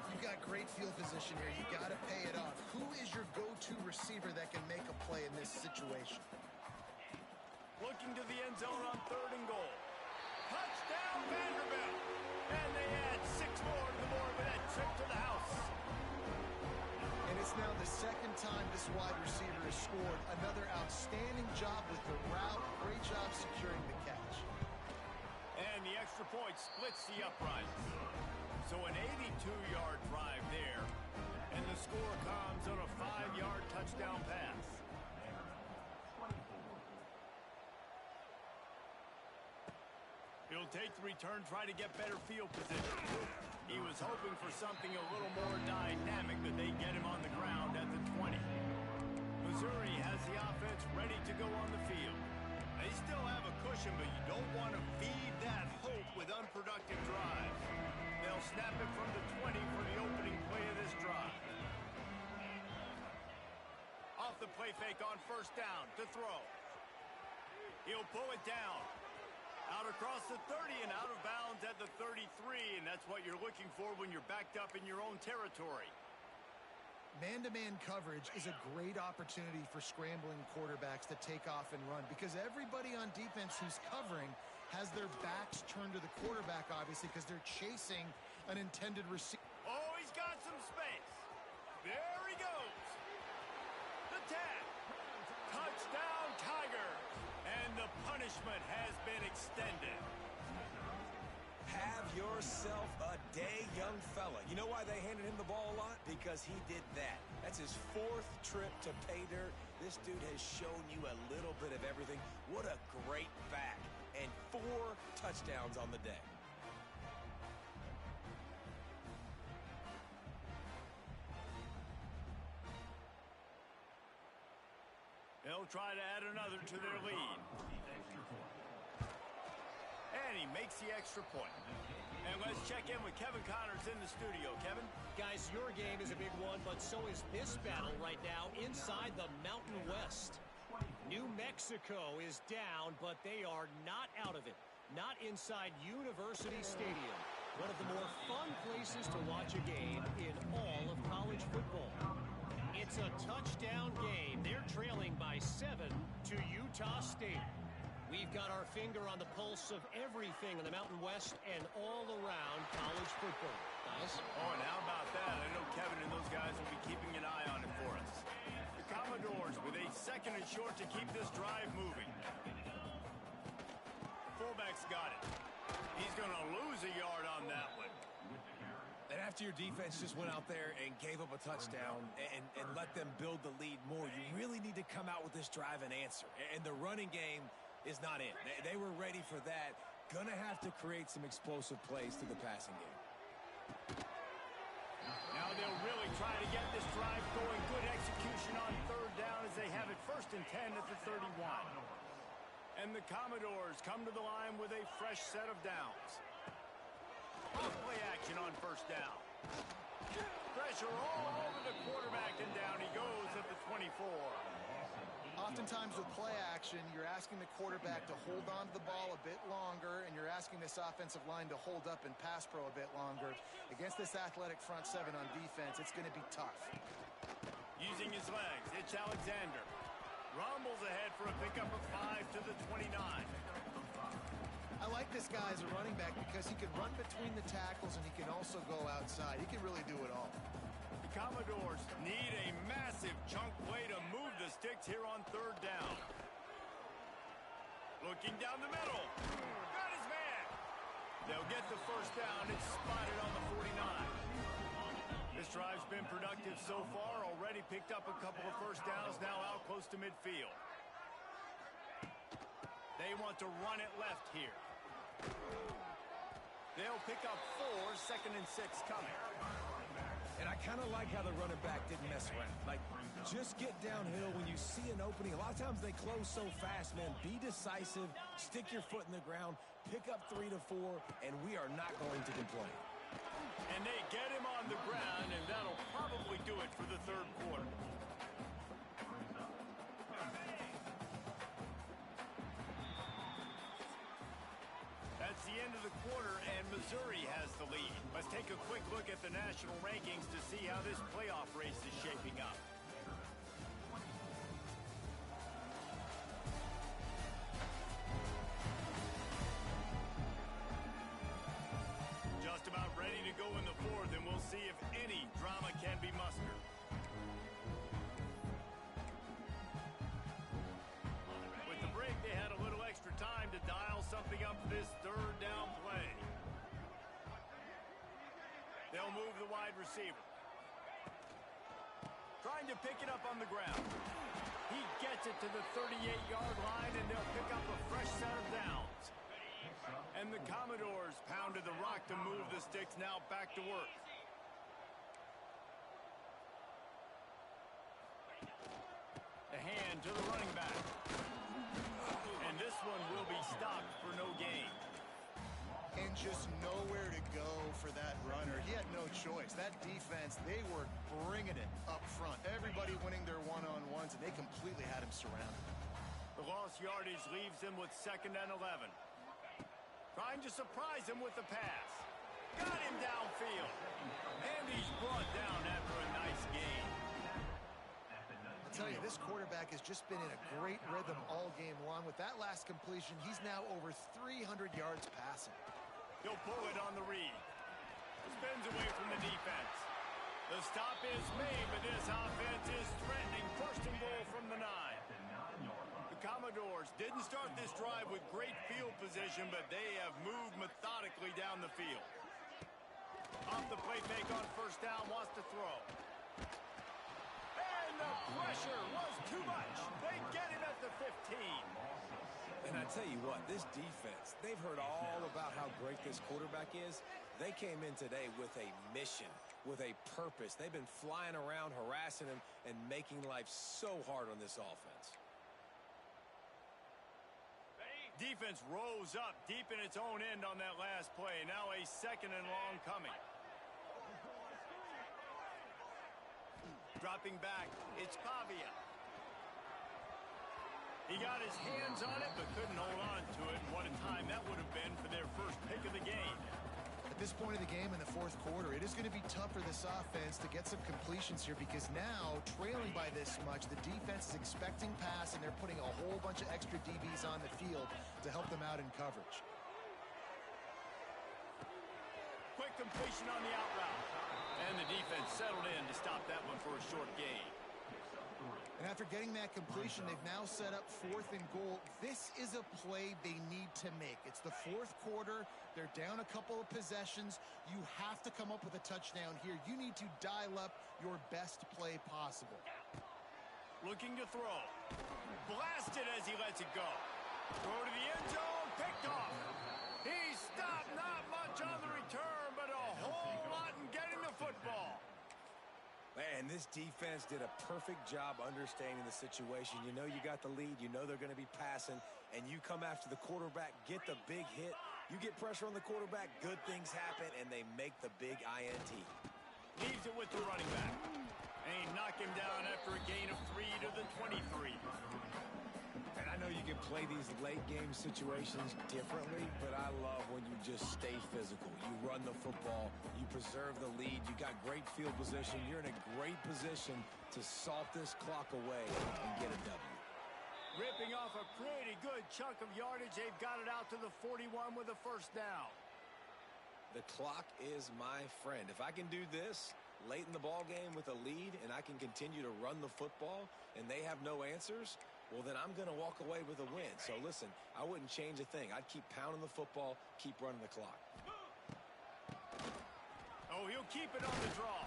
[SPEAKER 2] You've got great field position here. You got to pay it off. Who is your go-to receiver that can make a play in this situation?
[SPEAKER 1] Looking to the end zone on 3rd and goal. Touchdown, Vanderbilt! And they add 6 more to the board with that trip to the house.
[SPEAKER 2] And it's now the 2nd time this wide receiver has scored. Another outstanding job with the route. Great job securing the catch.
[SPEAKER 1] And the extra point splits the uprights. So an 82-yard drive there. And the score comes on a 5-yard touchdown pass. He'll take the return, try to get better field position. He was hoping for something a little more dynamic, but they get him on the ground at the 20. Missouri has the offense ready to go on the field. They still have a cushion, but you don't want to feed that hope with unproductive drives. They'll snap it from the 20 for the opening play of this drive. Off the play fake on 1st down to throw. He'll pull it down. Out across the 30 and out of bounds at the 33, and that's what you're looking for when you're backed up in your own territory.
[SPEAKER 2] Man-to-man coverage is a great opportunity for scrambling quarterbacks to take off and run because everybody on defense who's covering has their backs turned to the quarterback, obviously, because they're chasing an intended receiver.
[SPEAKER 1] Oh, he's got some space. There he goes. The tag. Touchdown, Tigers. And the punishment has been extended.
[SPEAKER 3] Have yourself a day, young fella. You know why they handed him the ball a lot? Because he did that. That's his 4th trip to pay dirt. This dude has shown you a little bit of everything. What a great back. And 4 touchdowns on the day.
[SPEAKER 1] They'll try to add another to their lead. And he makes the extra point. And let's check in with Kevin Connors in the studio. Kevin?
[SPEAKER 4] Guys, your game is a big one, but so is this battle right now inside the Mountain West. New Mexico is down, but they are not out of it. Not inside University Stadium. One of the more fun places to watch a game in all of college football. It's a touchdown game. They're trailing by 7 to Utah State. We've got our finger on the pulse of everything in the Mountain West and all around college football.
[SPEAKER 1] Oh, and how about that? I know Kevin and those guys will be keeping an eye on it for us. The Commodores with a second and short to keep this drive moving. Fullback's got it. He's going to lose a yard on that one.
[SPEAKER 3] And after your defense just went out there and gave up a touchdown and let them build the lead more, you really need to come out with this drive and answer. And the running game is not in. They were ready for that. Gonna have to create some explosive plays to the passing game.
[SPEAKER 1] Now they'll really try to get this drive going. Good execution on third down as they have it 1st and 10 at the 31. And the Commodores come to the line with a fresh set of downs. Play action on 1st down. Pressure all over the quarterback, and down he goes at the 24.
[SPEAKER 2] Oftentimes with play action, you're asking the quarterback to hold on to the ball a bit longer, and you're asking this offensive line to hold up and pass pro a bit longer. Against this athletic front seven on defense, it's going to be tough.
[SPEAKER 1] Using his legs, it's Alexander. Rumbles ahead for a pickup of 5 to the 29.
[SPEAKER 2] I like this guy as a running back because he can run between the tackles and he can also go outside. He can really do it all.
[SPEAKER 1] The Commodores need a massive chunk play to move the sticks here on 3rd down. Looking down the middle. Got his man. They'll get the 1st down. It's spotted on the 49. This drive's been productive so far. Already picked up a couple of 1st downs. Now out close to midfield. They want to run it left here. They'll pick up 4, 2nd and 6 coming.
[SPEAKER 3] And I kind of like how the running back didn't mess around. Like, just get downhill when you see an opening. A lot of times they close so fast, man. Be decisive, stick your foot in the ground, pick up 3 to 4, and we are not going to complain.
[SPEAKER 1] And they get him on the ground, and that'll probably do it for the 3rd quarter. That's the end of the quarter, and Missouri has the lead. Let's take a quick look at the national rankings to see how this playoff race is shaping up. Just about ready to go in the 4th, and we'll see if any drama can be mustered. With the break, they had a little extra time to dial something up for this 3rd down play. They'll move the wide receiver. Trying to pick it up on the ground. He gets it to the 38-yard line, and they'll pick up a fresh set of downs. And the Commodores pounded the rock to move the sticks, now back to work. The hand to the running back. And this one will be stopped for no gain.
[SPEAKER 2] And just nowhere to go for that runner. He had no choice. That defense, they were bringing it up front. Everybody winning their one-on-ones, and they completely had him surrounded.
[SPEAKER 1] The lost yardage leaves him with 2nd and 11. Trying to surprise him with the pass. Got him downfield. And he's brought down after a nice gain.
[SPEAKER 2] I tell you, this quarterback has just been in a great rhythm all game long. With that last completion, he's now over 300 yards passing.
[SPEAKER 1] He'll pull it on the read. Spins away from the defense. The stop is made, but this offense is threatening. 1st and goal from the 9. The Commodores didn't start this drive with great field position, but they have moved methodically down the field. Off the play fake on 1st down, wants to throw. And the pressure was too much. They get him at the 15.
[SPEAKER 3] And I tell you what, this defense, they've heard all about how great this quarterback is. They came in today with a mission, with a purpose. They've been flying around, harassing him, and making life so hard on this offense.
[SPEAKER 1] Defense rose up deep in its own end on that last play. Now a 2nd and long coming. Dropping back, it's Pavia. He got his hands on it, but couldn't hold on to it. And what a time that would have been for their first pick of the game.
[SPEAKER 2] At this point of the game in the 4th quarter, it is going to be tough for this offense to get some completions here because now, trailing by this much, the defense is expecting pass, and they're putting a whole bunch of extra DBs on the field to help them out in coverage.
[SPEAKER 1] Quick completion on the out route. And the defense settled in to stop that one for a short gain.
[SPEAKER 2] And after getting that completion, they've now set up 4th and goal. This is a play they need to make. It's the 4th quarter. They're down a couple of possessions. You have to come up with a touchdown here. You need to dial up your best play possible.
[SPEAKER 1] Looking to throw. Blasted as he lets it go. Throw to the end zone. Picked off. He stopped. Not much on the return, but a whole lot in getting the football.
[SPEAKER 3] Man, this defense did a perfect job understanding the situation. You know you got the lead. You know they're going to be passing. And you come after the quarterback, get the big hit. You get pressure on the quarterback, good things happen, and they make the big INT.
[SPEAKER 1] Leaves it with the running back. And he knocked him down after a gain of 3 to the 23.
[SPEAKER 3] And I know you can play these late-game situations differently, but I love when you just stay physical. You run the football. You preserve the lead. You got great field position. You're in a great position to salt this clock away and get a W.
[SPEAKER 1] Ripping off a pretty good chunk of yardage. They've got it out to the 41 with a first down.
[SPEAKER 3] The clock is my friend. If I can do this late in the ball game with a lead and I can continue to run the football and they have no answers, well, then I'm going to walk away with a win. So, listen, I wouldn't change a thing. I'd keep pounding the football, keep running the clock.
[SPEAKER 1] Oh, he'll keep it on the draw.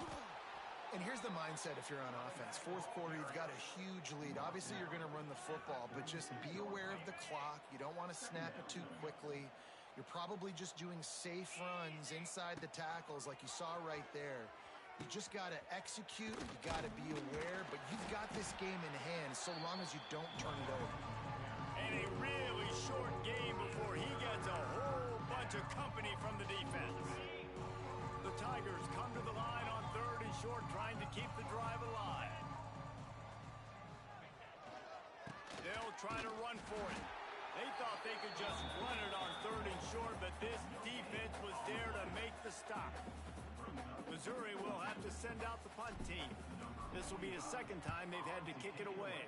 [SPEAKER 2] And here's the mindset if you're on offense. 4th quarter, you've got a huge lead. Obviously, you're going to run the football, but just be aware of the clock. You don't want to snap it too quickly. You're probably just doing safe runs inside the tackles like you saw right there. You just got to execute. You got to be aware, but you've got this game in hand so long as you don't turn it over.
[SPEAKER 1] And a really short game before he gets a whole bunch of company from the defense. The Tigers come to the line on 3rd and short, trying to keep the drive alive. They'll try to run for it. They thought they could just run it on 3rd and short, but this defense was there to make the stop. Missouri will have to send out the punt team. This will be the 2nd time they've had to kick it away.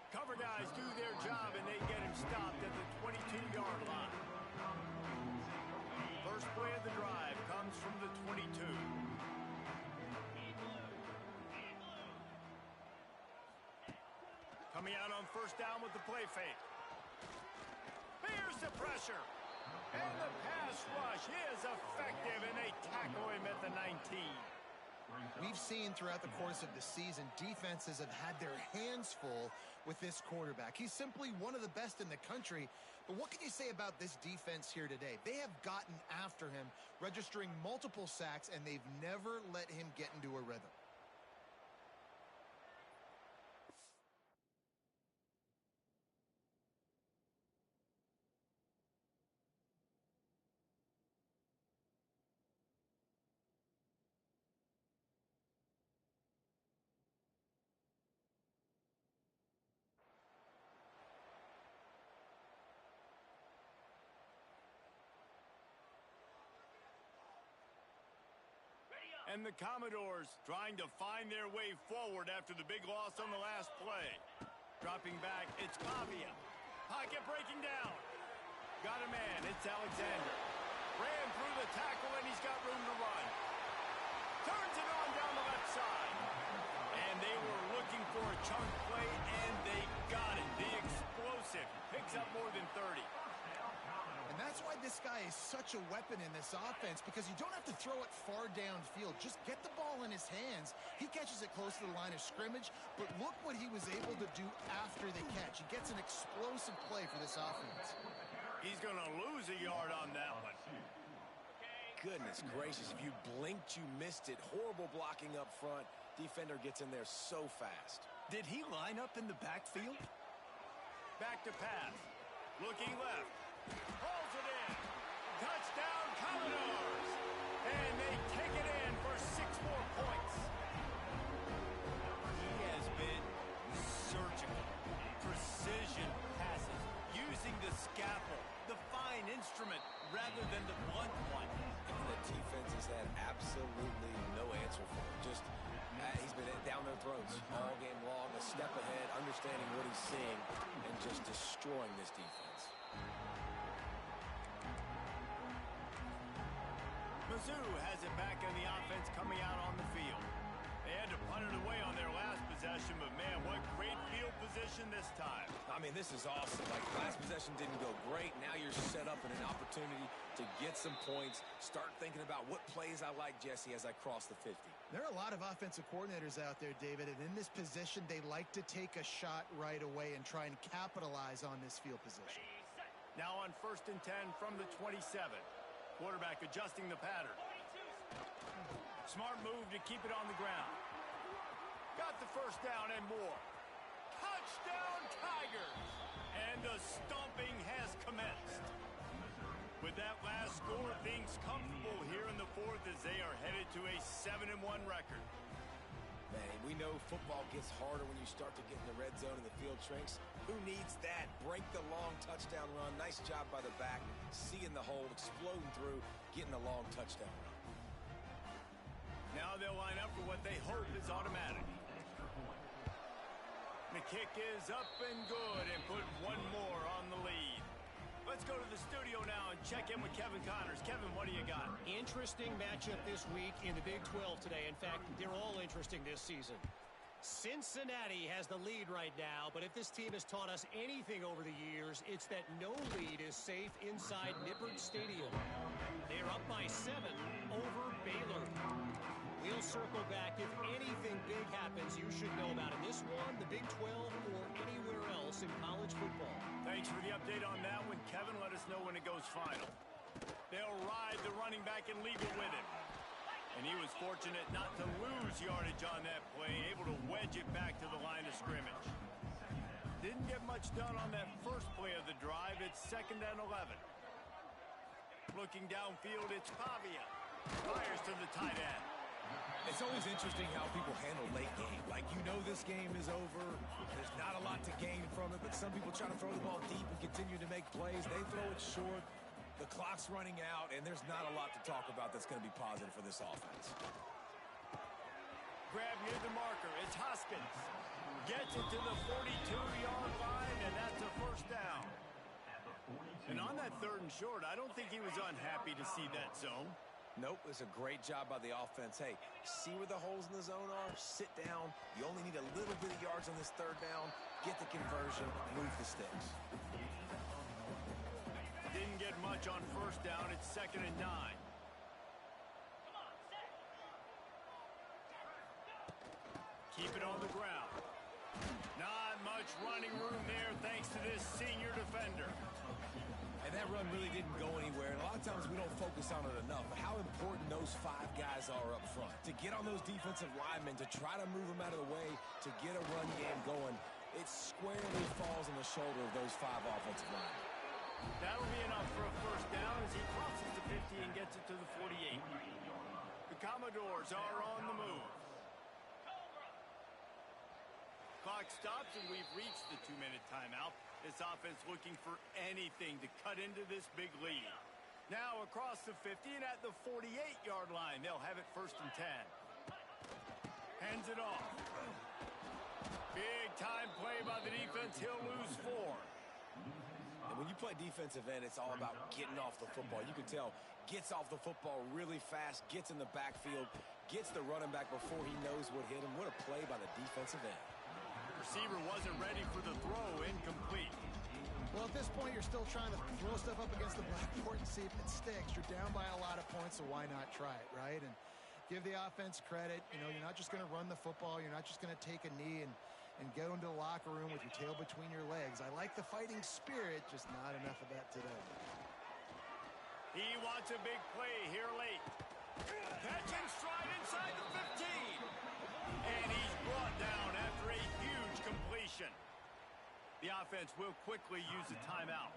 [SPEAKER 1] Cover guys do their job, and they get him stopped at the 22-yard line. First play of the drive comes from the 22. Coming out on 1st down with the play fake. Here's the pressure. And the pass rush is effective, and they tackle him at the 19.
[SPEAKER 2] We've seen throughout the course of the season, defenses have had their hands full with this quarterback. He's simply one of the best in the country. But what can you say about this defense here today? They have gotten after him, registering multiple sacks, and they've never let him get into a rhythm.
[SPEAKER 1] And the Commodores trying to find their way forward after the big loss on the last play. Dropping back, it's Pavia. Pocket breaking down. Got a man, it's Alexander. Ran through the tackle, and he's got room to run. Turns it on down the left side. And they were looking for a chunk play, and they got it. The explosive picks up more than 30.
[SPEAKER 2] And that's why this guy is such a weapon in this offense, because you don't have to throw it far downfield. Just get the ball in his hands. He catches it close to the line of scrimmage, but look what he was able to do after the catch. He gets an explosive play for this offense.
[SPEAKER 1] He's going to lose a yard on that one.
[SPEAKER 3] Goodness gracious, if you blinked, you missed it. Horrible blocking up front. Defender gets in there so fast.
[SPEAKER 1] Did he line up in the backfield? Back to pass. Looking left. Pulls it in. Touchdown, Commodores. And they take it in for 6 more points. He has been surgical. Precision passes. Using the scalpel, the fine instrument, rather than the blunt one.
[SPEAKER 3] And the defense has had absolutely no answer for him. Just, he's been down their throats all game long, a step ahead, understanding what he's seeing, and just destroying this defense.
[SPEAKER 1] Mizzou has it back in the offense coming out on the field. They had to punt it away on their last possession, but man, what great field position this time.
[SPEAKER 3] I mean, this is awesome. Like, last possession didn't go great. Now you're set up in an opportunity to get some points. Start thinking about what plays I like, Jesse, as I cross the 50.
[SPEAKER 2] There are a lot of offensive coordinators out there, David, and in this position, they like to take a shot right away and try and capitalize on this field position.
[SPEAKER 1] Now on 1st and 10 from the 27. Quarterback adjusting the pattern. Smart move to keep it on the ground. Got the first down and more. Touchdown, Tigers! And the stomping has commenced. With that last score, things comfortable here in the 4th as they are headed to a 7-1 record.
[SPEAKER 3] Man, we know football gets harder when you start to get in the red zone and the field shrinks. Who needs that? Break the long touchdown run. Nice job by the back. Seeing the hole, exploding through, getting the long touchdown run.
[SPEAKER 1] Now they'll line up for what they hope is automatic. The kick is up and good and put one more on the lead. Let's go to the studio now and check in with Kevin Connors. Kevin, what do you got?
[SPEAKER 4] Interesting matchup this week in the Big 12 today. In fact, they're all interesting this season. Cincinnati has the lead right now, but if this team has taught us anything over the years, it's that no lead is safe inside Nippert Stadium. They are up by 7 over Baylor. We'll circle back. If anything big happens, you should know about it. This one, the Big 12, or anywhere else in college football.
[SPEAKER 1] Thanks for the update on that one, Kevin. Let us know when it goes final. They'll ride the running back and leave it with him. And he was fortunate not to lose yardage on that play, able to wedge it back to the line of scrimmage. Didn't get much done on that first play of the drive. It's 2nd and 11. Looking downfield, it's Pavia. Fires to the tight end.
[SPEAKER 3] It's always interesting how people handle late game. Like, you know this game is over. There's not a lot to gain from it, but some people try to throw the ball deep and continue to make plays. They throw it short. The clock's running out, and there's not a lot to talk about that's going to be positive for this offense.
[SPEAKER 1] Grab near the marker. It's Hoskins. Gets it to the 42-yard line, and that's a first down. And on that 3rd and short, I don't think he was unhappy to see that zone.
[SPEAKER 3] Nope, it's a great job by the offense. Hey, see where the holes in the zone are? Sit down. You only need a little bit of yards on this 3rd down. Get the conversion. Move the sticks.
[SPEAKER 1] Didn't get much on 1st down. It's 2nd and 9. Keep it on the ground. Not much running room there thanks to this senior defender.
[SPEAKER 3] And that run really didn't go anywhere. And a lot of times we don't focus on it enough. But how important those 5 guys are up front. To get on those defensive linemen, to try to move them out of the way, to get a run game going, it squarely falls on the shoulder of those 5 offensive linemen.
[SPEAKER 1] That'll be enough for a first down as he crosses the 50 and gets it to the 48. The Commodores are on the move. Clock stops and we've reached the 2-minute timeout. This offense looking for anything to cut into this big lead. Now across the 50 and at the 48-yard line, they'll have it 1st and 10. Hands it off. Big time play by the defense. He'll lose 4.
[SPEAKER 3] And when you play defensive end, it's all about getting off the football. You can tell, gets off the football really fast, gets in the backfield, gets the running back before he knows what hit him. What a play by the defensive end.
[SPEAKER 1] Receiver wasn't ready for the throw, incomplete.
[SPEAKER 2] Well, at this point, you're still trying to throw stuff up against the blackboard and see if it sticks. You're down by a lot of points, so why not try it, right? And give the offense credit. You know, you're not just going to run the football. You're not just going to take a knee and go into the locker room with your tail between your legs. I like the fighting spirit, just not enough of that today.
[SPEAKER 1] He wants a big play here late. Catch and stride inside the 15. And he's brought down after a huge completion. The offense will quickly use a timeout.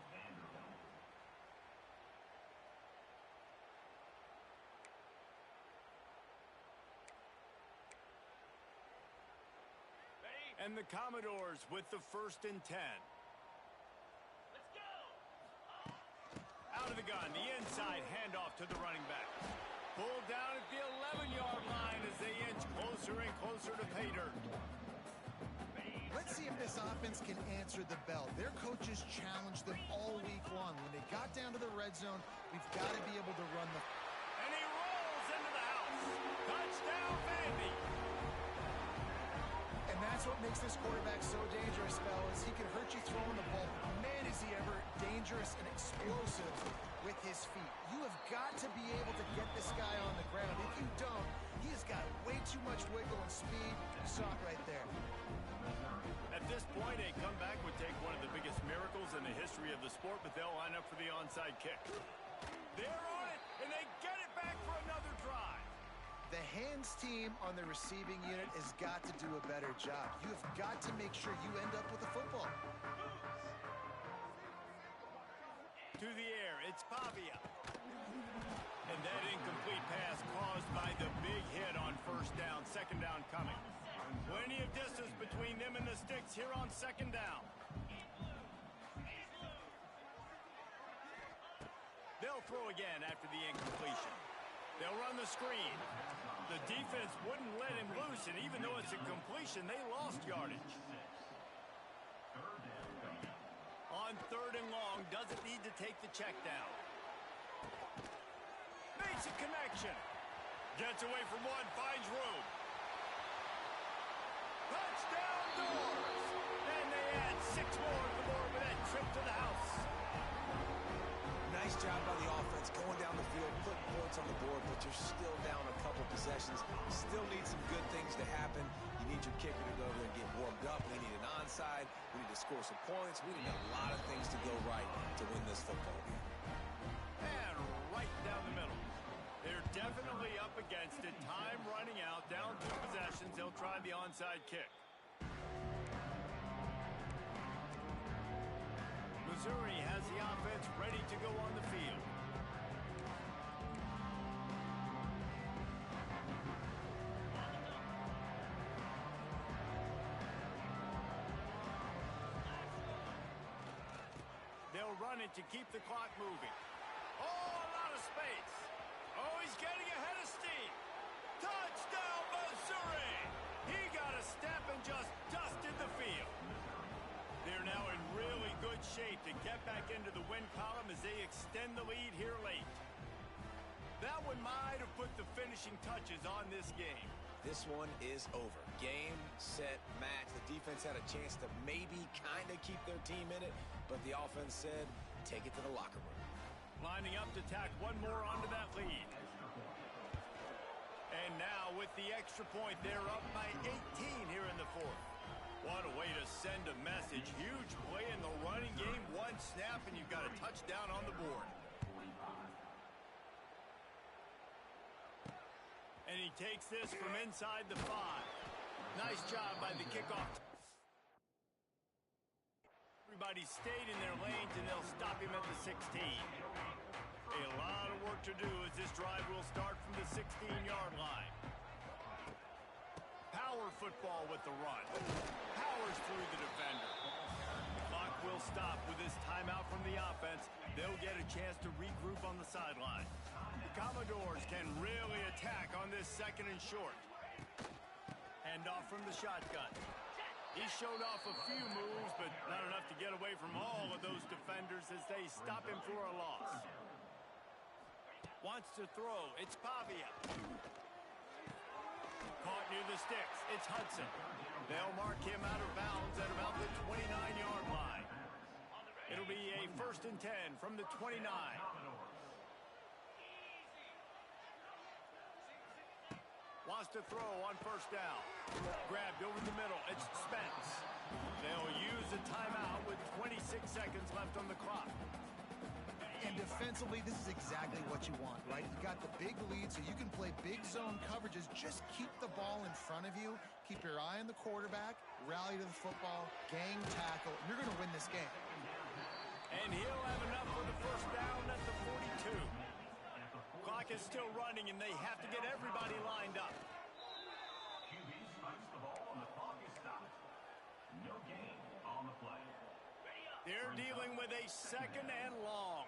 [SPEAKER 1] And the Commodores with the 1st and 10.
[SPEAKER 4] Let's go!
[SPEAKER 1] Out of the gun, the inside handoff to the running back. Pulled down at the 11-yard line as they inch closer and closer to pay dirt.
[SPEAKER 2] Let's see if this offense can answer the bell. Their coaches challenged them all week long. When they got down to the red zone, we've got to be able to run the...
[SPEAKER 1] And he runs! Touchdown, Vandy.
[SPEAKER 2] And that's what makes this quarterback so dangerous, fellas. He can hurt you throwing the ball. Man, is he ever dangerous and explosive with his feet. You have got to be able to get this guy on the ground. If you don't, he has got way too much wiggle and speed. You saw it right there.
[SPEAKER 1] At this point, a comeback would take one of the biggest miracles in the history of the sport, but they'll line up for the onside kick. They're on it, and they get it back for another drive.
[SPEAKER 2] The hands team on the receiving unit has got to do a better job. You have got to make sure you end up with a football.
[SPEAKER 1] To the air, it's Pavia. And that incomplete pass caused by the big hit on first down, second down coming. Plenty of distance between them and the sticks here on second down. They'll throw again after the incompletion. They'll run the screen. The defense wouldn't let him loose, and even though it's a completion, they lost yardage. On third and long, doesn't need to take the check down. Makes a connection. Gets away from one, finds room. Touchdown Doors! And they add 6 more to the board with that trip to the house.
[SPEAKER 3] Nice job by the offense going down the field, putting points on the board, but you're still down a couple possessions. You still need some good things to happen. You need your kicker to go over there and get warmed up. We need an onside. We need to score some points. We need a lot of things to go right to win this football game.
[SPEAKER 1] And right down the middle. They're definitely up against it. Time running out, down 2 possessions. They'll try the onside kick. Missouri has the offense ready to go on the field. They'll run it to keep the clock moving. Oh, a lot of space. Oh, he's getting ahead of steam. Touchdown, Missouri! He got a step and just dusted the field. They're now in really good shape to get back into the win column as they extend the lead here late. That one might have put the finishing touches on this game.
[SPEAKER 3] This one is over. Game, set, match. The defense had a chance to maybe kind of keep their team in it, but the offense said, take it to the locker room.
[SPEAKER 1] Lining up to tack one more onto that lead. And now with the extra point, they're up by 18 here in the fourth. What a way to send a message. Huge play in the running game. One snap, and you've got a touchdown on the board. And he takes this from inside the 5. Nice job by the kickoff. Everybody stayed in their lanes, and they'll stop him at the 16. A lot of work to do as this drive will start from the 16-yard line. Power football with the run. Powers through the defender. The clock will stop with this timeout from the offense. They'll get a chance to regroup on the sideline. The Commodores can really attack on this second and short. Hand off from the shotgun. He showed off a few moves, but not enough to get away from all of those defenders as they stop him for a loss. Wants to throw. It's Pavia. Caught near the sticks. It's Hudson. They'll mark him out of bounds at about the 29-yard line. It'll be a 1st and 10 from the 29. Wants to throw on first down. Grabbed over the middle. It's Spence. They'll use a timeout with 26 seconds left on the clock.
[SPEAKER 2] And defensively, this is exactly what you want, right? You got the big lead, so you can play big zone coverages. Just keep the ball in front of you. Keep your eye on the quarterback. Rally to the football. Gang tackle. You're going to win this game.
[SPEAKER 1] And he'll have enough for the first down at the 42. Clock is still running, and they have to get everybody lined up.
[SPEAKER 6] QB strikes the ball, and the clock is stopped. No gain on the play.
[SPEAKER 1] They're dealing with a 2nd and long.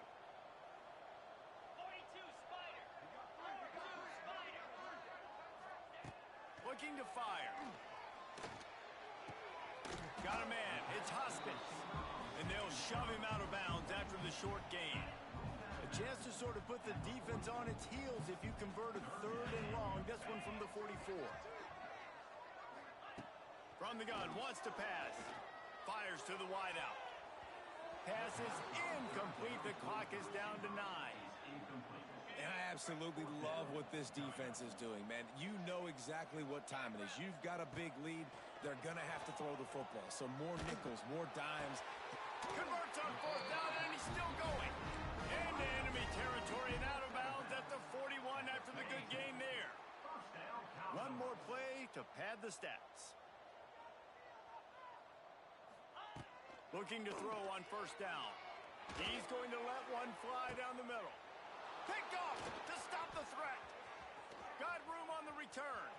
[SPEAKER 1] Looking to fire. Got a man. It's Hoskins. And they'll shove him out of bounds after the short gain. A Chance to sort of put the defense on its heels if you convert a 3rd and long. This one from the 44. From the gun, wants to pass. Fires to the wideout. Pass is incomplete. The clock is down to 9.
[SPEAKER 3] And I absolutely love what this defense is doing, man. You know exactly what time it is. You've got a big lead. They're going to have to throw the football. So more nickels, more dimes.
[SPEAKER 1] Converts on 4th down, and he's still going. Into enemy territory and out of bounds at the 41 after the good game there. One more play to pad the stats. Looking to throw on 1st down. He's going to let one fly down the middle. Picked off to stop the threat. Got room on the return.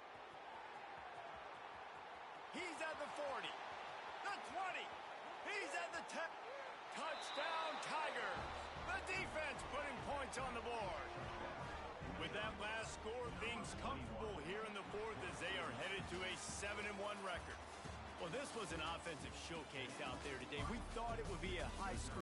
[SPEAKER 1] He's at the 40. The 20. He's at the 10. Touchdown, Tiger. The defense putting points on the board. With that last score, things comfortable here in the 4th as they are headed to a 7-1 record. Well, this was an offensive showcase out there today. We thought it would be a high score.